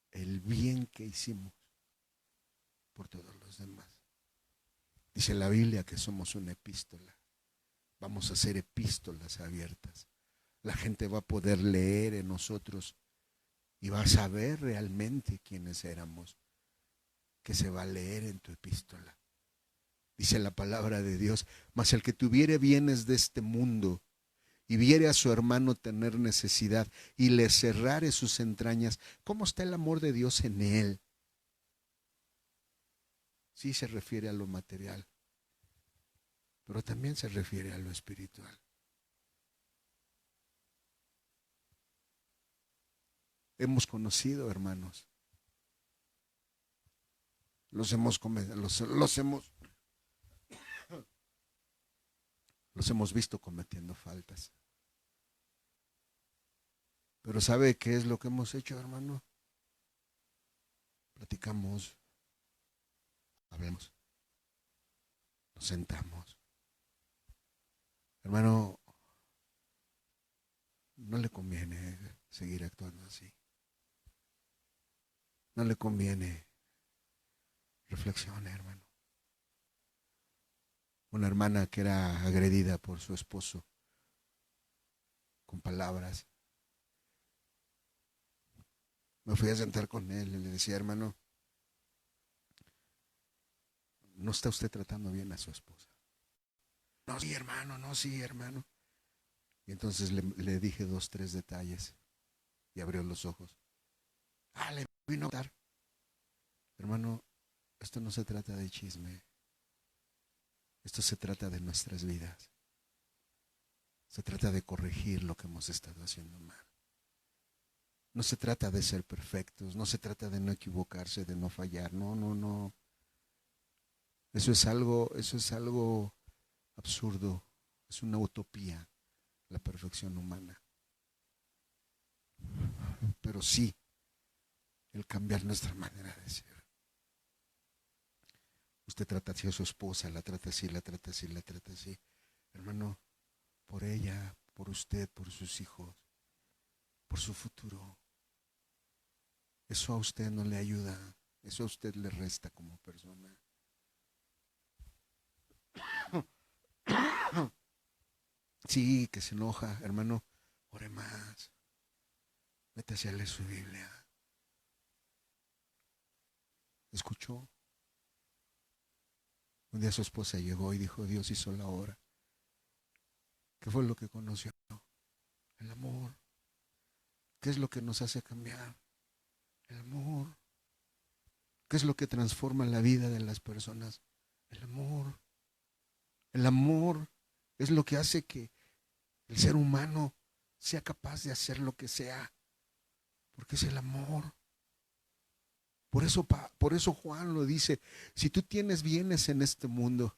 S1: el bien que hicimos por todos los demás. Dice la Biblia que somos una epístola. Vamos a hacer epístolas abiertas. La gente va a poder leer en nosotros y va a saber realmente quiénes éramos, que se va a leer en tu epístola. Dice la palabra de Dios, mas el que tuviere bienes de este mundo y viere a su hermano tener necesidad y le cerrare sus entrañas, ¿cómo está el amor de Dios en él? Sí se refiere a lo material, pero también se refiere a lo espiritual. Hemos conocido, hermanos, los hemos visto cometiendo faltas. Pero ¿sabe qué es lo que hemos hecho, hermano? Platicamos, hablamos, nos sentamos Hermano, no le conviene seguir actuando así. No le conviene. Reflexione, hermano. Una hermana que era agredida por su esposo con palabras. Me fui a sentar con él y le decía, hermano, no está usted tratando bien a su esposa. No, sí, hermano, no, sí, hermano. Y entonces le dije dos, tres detalles y abrió los ojos. Le vino a dar. Hermano, esto no se trata de chisme. Esto se trata de nuestras vidas. Se trata de corregir lo que hemos estado haciendo mal. No se trata de ser perfectos, no se trata de no equivocarse, de no fallar. No, no, no. Eso es algo absurdo. Es una utopía, la perfección humana. Pero sí, el cambiar nuestra manera de ser. Usted trata así a su esposa, la trata así, la trata así, la trata así. Hermano, por ella, por usted, por sus hijos, por su futuro. Eso a usted no le ayuda, eso a usted le resta como persona. Sí, que se enoja, hermano, ore más. Métase a leer su Biblia. ¿Escuchó? Un día su esposa llegó y dijo, Dios hizo la obra. ¿Qué fue lo que conoció? El amor. ¿Qué es lo que nos hace cambiar? El amor. ¿Qué es lo que transforma la vida de las personas? El amor. El amor es lo que hace que el ser humano sea capaz de hacer lo que sea, porque es el amor. Por eso Juan lo dice, si tú tienes bienes en este mundo,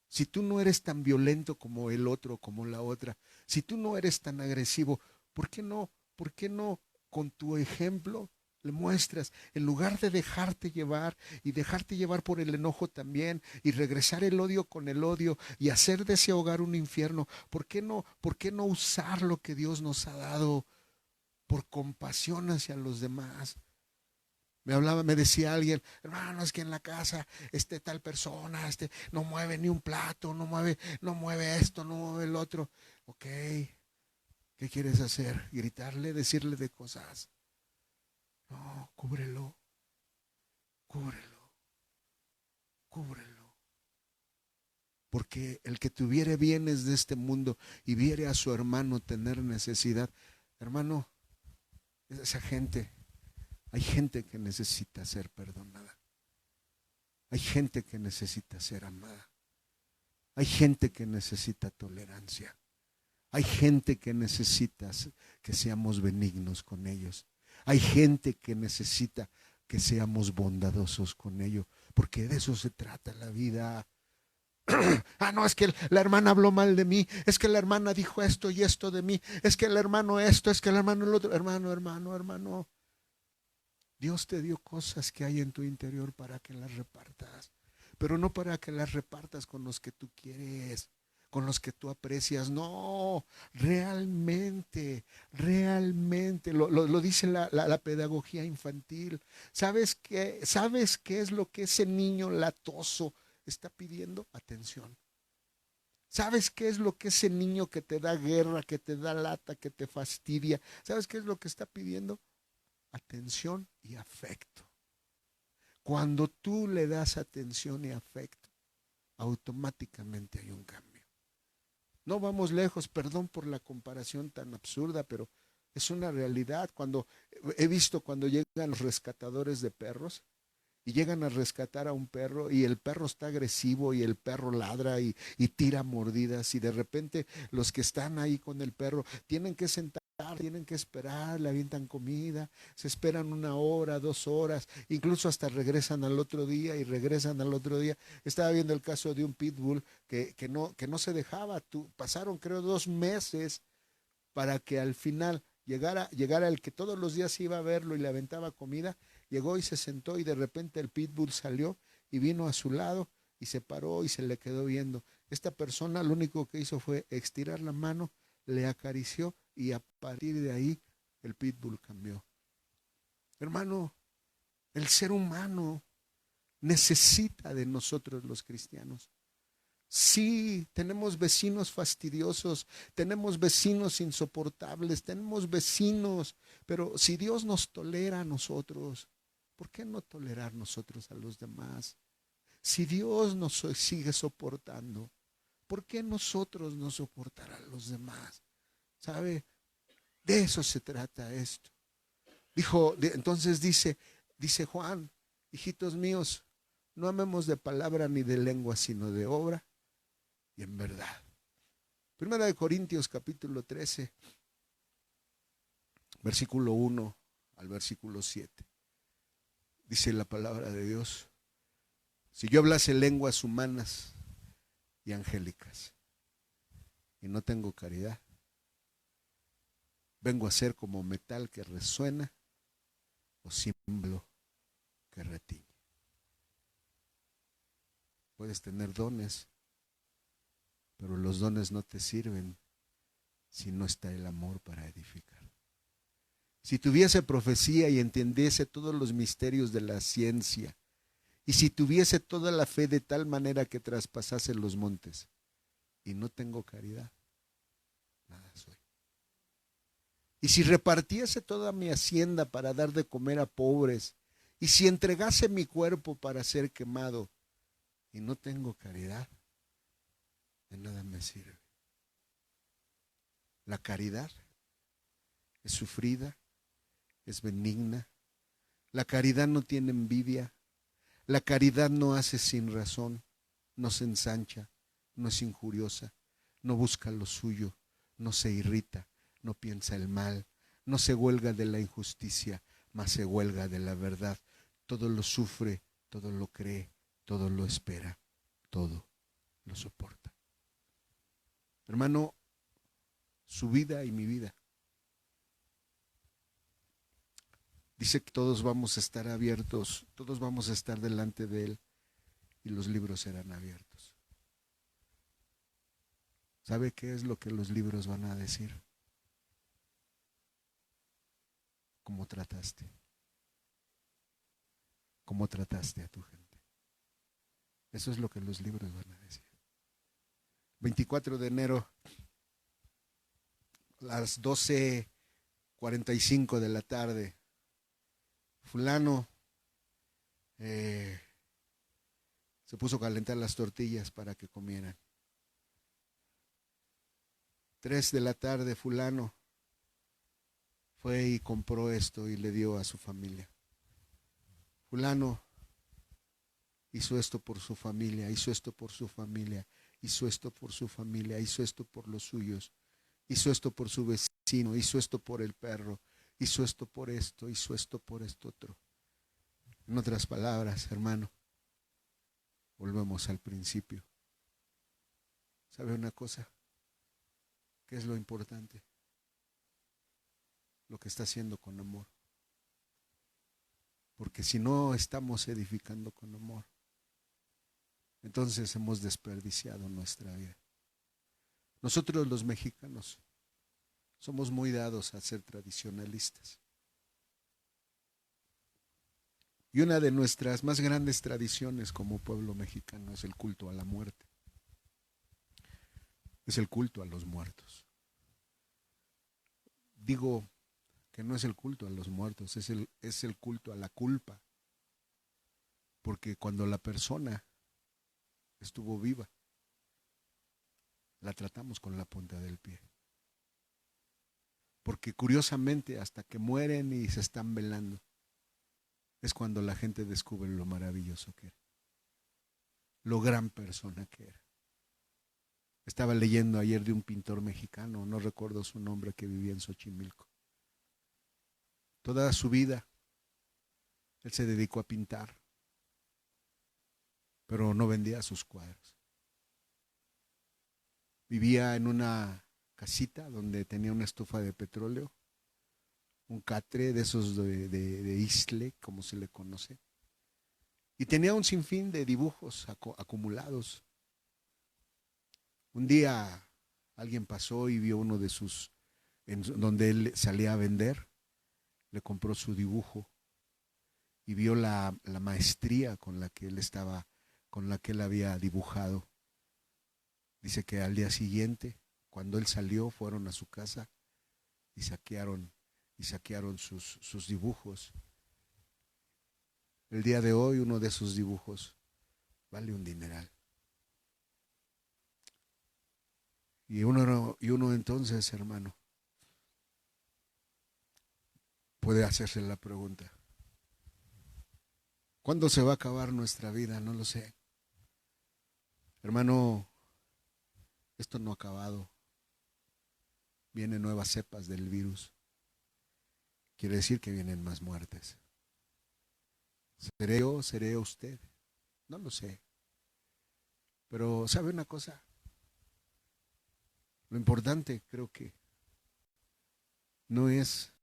S1: si tú no eres tan violento como el otro, como la otra, si tú no eres tan agresivo, ¿por qué no? ¿Por qué no con tu ejemplo le muestras, en lugar de dejarte llevar y dejarte llevar por el enojo también y regresar el odio con el odio y hacer de ese hogar un infierno? Por qué no usar lo que Dios nos ha dado por compasión hacia los demás? Me decía alguien, hermano, es que en la casa, tal persona, no mueve ni un plato, no mueve esto, no mueve el otro. Ok, ¿qué quieres hacer? ¿Gritarle, decirle de cosas? No, cúbrelo, cúbrelo, cúbrelo. Porque el que tuviere bienes de este mundo y viere a su hermano tener necesidad, hermano, esa gente, hay gente que necesita ser perdonada. Hay gente que necesita ser amada. Hay gente que necesita tolerancia. Hay gente que necesita que seamos benignos con ellos. Hay gente que necesita que seamos bondadosos con ellos, porque de eso se trata la vida. No, es que la hermana habló mal de mí, es que la hermana dijo esto y esto de mí, es que el hermano esto, es que el hermano el otro. Hermano. Dios te dio cosas que hay en tu interior para que las repartas, pero no para que las repartas con los que tú quieres, con los que tú aprecias. No, realmente, lo dice la pedagogía infantil. ¿Sabes qué es lo que ese niño latoso está pidiendo? Atención. ¿Sabes qué es lo que ese niño que te da guerra, que te da lata, que te fastidia? ¿Sabes qué es lo que está pidiendo? Atención y afecto. Cuando tú le das atención y afecto, automáticamente hay un cambio. No vamos lejos, perdón por la comparación tan absurda, pero es una realidad. Cuando he visto cuando llegan los rescatadores de perros y llegan a rescatar a un perro y el perro está agresivo y el perro ladra y tira mordidas y de repente los que están ahí con el perro tienen que sentar, tienen que esperar, le avientan comida, se esperan 1 hora, 2 horas, incluso hasta regresan al otro día y regresan al otro día. Estaba viendo el caso de un pitbull que no se dejaba, pasaron creo 2 meses para que al final llegara el que todos los días iba a verlo y le aventaba comida, llegó y se sentó y de repente el pitbull salió y vino a su lado y se paró y se le quedó viendo. Esta persona lo único que hizo fue estirar la mano, le acarició y a partir de ahí el pitbull cambió. Hermano, el ser humano necesita de nosotros los cristianos. Sí, tenemos vecinos fastidiosos, tenemos vecinos insoportables, tenemos vecinos, pero si Dios nos tolera a nosotros, ¿por qué no tolerar nosotros a los demás? Si Dios nos sigue soportando, ¿por qué nosotros no soportar a los demás? ¿Sabe? De eso se trata esto. Entonces dice Juan, hijitos míos, no amemos de palabra ni de lengua, sino de obra y en verdad. Primera de Corintios capítulo 13, versículo 1 al versículo 7. Dice la palabra de Dios: si yo hablase lenguas humanas y angélicas y no tengo caridad, vengo a ser como metal que resuena o símbolo que retiñe. Puedes tener dones, pero los dones no te sirven si no está el amor para edificar. Si tuviese profecía y entendiese todos los misterios de la ciencia, y si tuviese toda la fe de tal manera que traspasase los montes, y no tengo caridad, nada soy. Y si repartiese toda mi hacienda para dar de comer a pobres, y si entregase mi cuerpo para ser quemado, y no tengo caridad, de nada me sirve. La caridad es sufrida, es benigna. La caridad no tiene envidia. La caridad no hace sin razón, no se ensancha, no es injuriosa, no busca lo suyo, no se irrita, no piensa el mal, no se huelga de la injusticia, mas se huelga de la verdad. Todo lo sufre, todo lo cree, todo lo espera, todo lo soporta. Hermano, su vida y mi vida. Dice que todos vamos a estar abiertos, todos vamos a estar delante de Él y los libros serán abiertos. ¿Sabe qué es lo que los libros van a decir? ¿Cómo trataste? ¿Cómo trataste a tu gente? Eso es lo que los libros van a decir. 24 de enero, las 12:45 de la tarde, fulano se puso a calentar las tortillas para que comieran. 3 de la tarde, fulano fue y compró esto y le dio a su familia. Fulano hizo esto por su familia, hizo esto por su familia, hizo esto por su familia, hizo esto por los suyos, hizo esto por su vecino, hizo esto por el perro, hizo esto por esto, hizo esto por esto otro. En otras palabras, hermano, volvemos al principio. ¿Sabe una cosa? ¿Qué es lo importante? Lo que está haciendo con amor. Porque si no estamos edificando con amor, entonces hemos desperdiciado nuestra vida. Nosotros los mexicanos somos muy dados a ser tradicionalistas. Y una de nuestras más grandes tradiciones como pueblo mexicano es el culto a la muerte. Es el culto a los muertos. Digo que no es el culto a los muertos, es el culto a la culpa. Porque cuando la persona estuvo viva, la tratamos con la punta del pie. Porque curiosamente, hasta que mueren y se están velando, es cuando la gente descubre lo maravilloso que era, lo gran persona que era. Estaba leyendo ayer de un pintor mexicano, no recuerdo su nombre, que vivía en Xochimilco. Toda su vida, él se dedicó a pintar, pero no vendía sus cuadros. Vivía en una casita donde tenía una estufa de petróleo, un catre de esos de isle, como se le conoce, y tenía un sinfín de dibujos acumulados. Un día alguien pasó y vio uno de donde él salía a vender, le compró su dibujo y vio la maestría con la que él estaba, con la que él había dibujado. Dice que al día siguiente, cuando él salió, fueron a su casa y saquearon sus dibujos. El día de hoy uno de esos dibujos vale un dineral. Y uno entonces, hermano, puede hacerse la pregunta: ¿cuándo se va a acabar nuestra vida? No lo sé. Hermano, esto no ha acabado. Vienen nuevas cepas del virus. Quiere decir que vienen más muertes. ¿Seré yo? ¿Seré usted? No lo sé. Pero ¿sabe una cosa? Lo importante creo que no es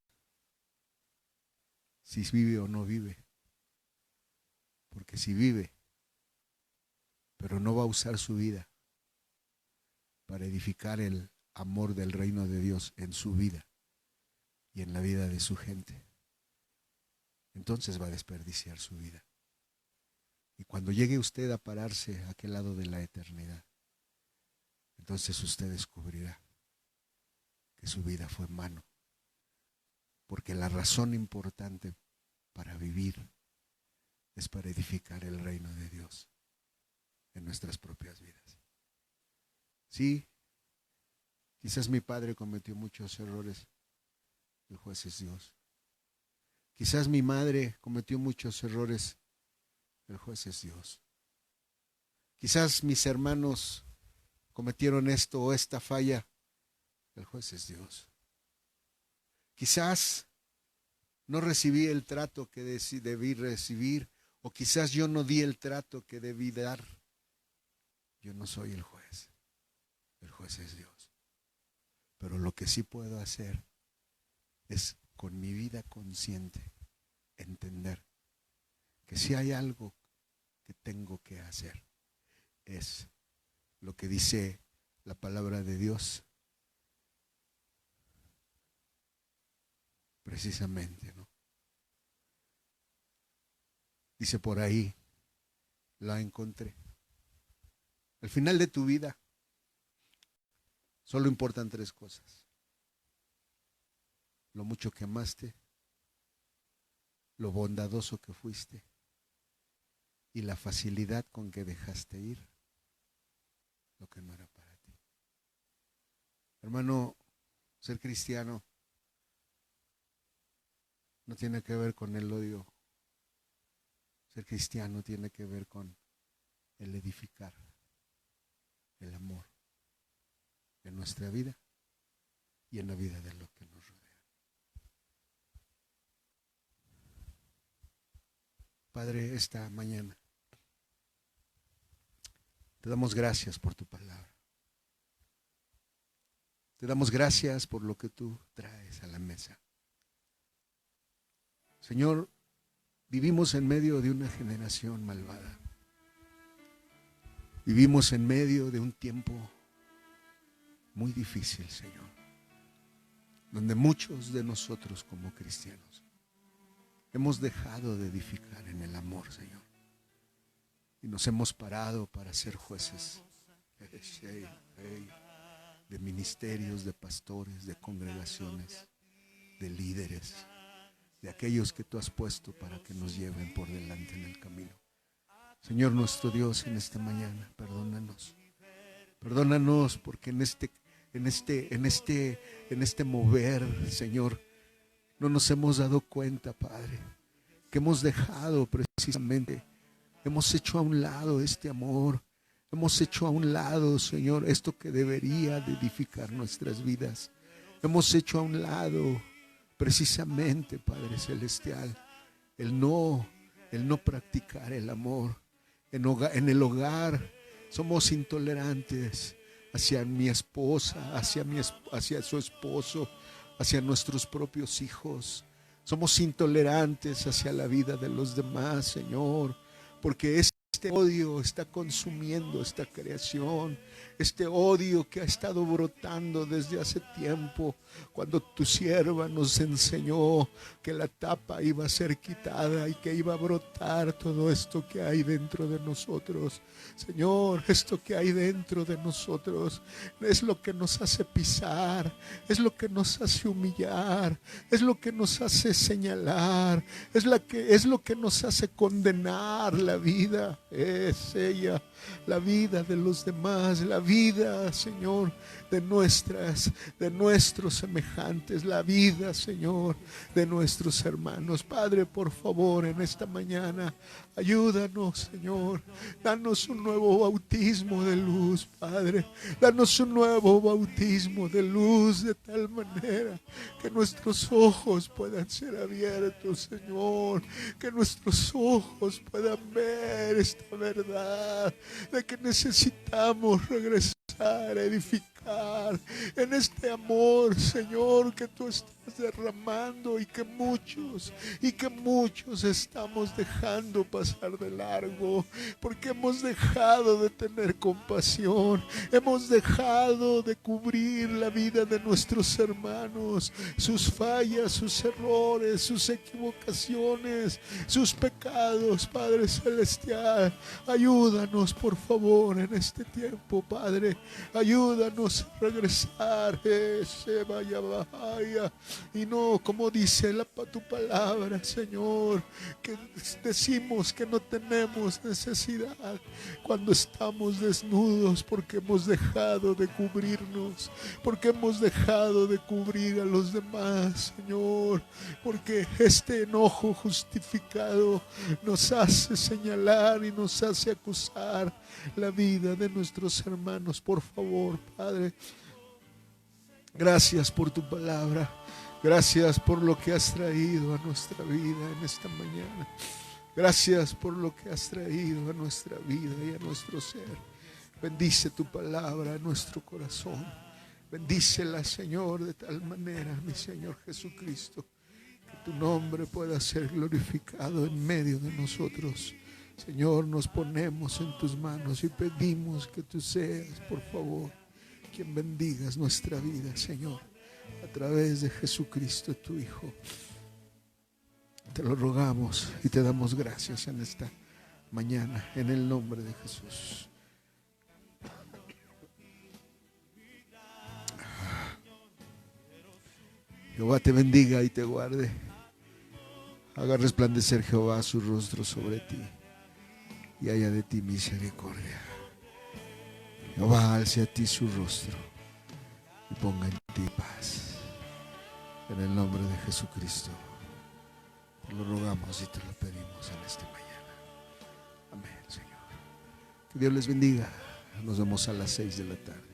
S1: si vive o no vive. Porque si vive, pero no va a usar su vida para edificar el amor del reino de Dios en su vida y en la vida de su gente, entonces va a desperdiciar su vida. Y cuando llegue usted a pararse a aquel lado de la eternidad, entonces usted descubrirá que su vida fue en vano. Porque la razón importante para vivir es para edificar el reino de Dios en nuestras propias vidas. Sí, quizás mi padre cometió muchos errores, el juez es Dios. Quizás mi madre cometió muchos errores, el juez es Dios. Quizás mis hermanos cometieron esto o esta falla, el juez es Dios. Quizás no recibí el trato que debí recibir, o quizás yo no di el trato que debí dar. Yo no soy el juez es Dios. Pero lo que sí puedo hacer es, con mi vida consciente, entender que si hay algo que tengo que hacer, es lo que dice la palabra de Dios. Precisamente, ¿no? Dice por ahí, la encontré. Al final de tu vida, solo importan 3 cosas: lo mucho que amaste, lo bondadoso que fuiste y la facilidad con que dejaste ir lo que no era para ti. Hermano, ser cristiano no tiene que ver con el odio. Ser cristiano tiene que ver con el edificar el amor en nuestra vida y en la vida de lo que nos rodea. Padre, esta mañana te damos gracias por tu palabra. Te damos gracias por lo que tú traes a la mesa. Señor, vivimos en medio de una generación malvada. Vivimos en medio de un tiempo muy difícil, Señor, donde muchos de nosotros como cristianos hemos dejado de edificar en el amor, Señor, y nos hemos parado para ser jueces de ministerios, de pastores, de congregaciones, de líderes, de aquellos que tú has puesto para que nos lleven por delante en el camino. Señor nuestro Dios, en esta mañana, perdónanos. Perdónanos porque en este mover, Señor, no nos hemos dado cuenta, Padre, que hemos dejado precisamente, hemos hecho a un lado este amor, hemos hecho a un lado, Señor, esto que debería de edificar nuestras vidas. Hemos hecho a un lado precisamente, Padre Celestial, el no practicar el amor. En el hogar somos intolerantes hacia mi esposa, hacia su esposo, hacia nuestros propios hijos. Somos intolerantes hacia la vida de los demás, Señor, porque este odio está consumiendo esta creación. este odio que ha estado brotando desde hace tiempo, cuando tu sierva nos enseñó que la tapa iba a ser quitada y que iba a brotar todo esto que hay dentro de nosotros. Señor, esto que hay dentro de nosotros es lo que nos hace pisar, es lo que nos hace humillar, es lo que nos hace señalar, es lo que nos hace condenar la vida. Es ella, la vida de los demás, la vida, Señor, de nuestros semejantes, la vida, Señor, de nuestros hermanos. Padre, por favor, en esta mañana, ayúdanos, Señor. Danos un nuevo bautismo de luz, Padre. Danos un nuevo bautismo de luz, de tal manera que nuestros ojos puedan ser abiertos, Señor. Que nuestros ojos puedan ver esta verdad de que necesitamos regresar a edificar en este amor, Señor, que tú estás derramando y que muchos estamos dejando pasar de largo, porque hemos dejado de tener compasión, hemos dejado de cubrir la vida de nuestros hermanos, sus fallas, sus errores, sus equivocaciones, sus pecados. Padre celestial, ayúdanos por favor en este tiempo, Padre. Ayúdanos a regresar, y no como dice tu palabra, Señor, que decimos que no tenemos necesidad cuando estamos desnudos, porque hemos dejado de cubrirnos, porque hemos dejado de cubrir a los demás, Señor, porque este enojo justificado nos hace señalar y nos hace acusar la vida de nuestros hermanos. Por favor, Padre, gracias por tu palabra, gracias por lo que has traído a nuestra vida en esta mañana, gracias por lo que has traído a nuestra vida y a nuestro ser. Bendice tu palabra en nuestro corazón, bendícela, Señor, de tal manera, mi Señor Jesucristo, que tu nombre pueda ser glorificado en medio de nosotros. Señor, nos ponemos en tus manos y pedimos que tú seas, por favor, quien bendigas nuestra vida, Señor, a través de Jesucristo, tu Hijo. Te lo rogamos y te damos gracias en esta mañana, en el nombre de Jesús. Jehová te bendiga y te guarde. Haga resplandecer Jehová su rostro sobre ti y haya de ti misericordia. Jehová alce a ti su rostro y ponga en ti paz. En el nombre de Jesucristo te lo rogamos y te lo pedimos en esta mañana. Amén, Señor. Que Dios les bendiga. Nos vemos a las 6 de la tarde.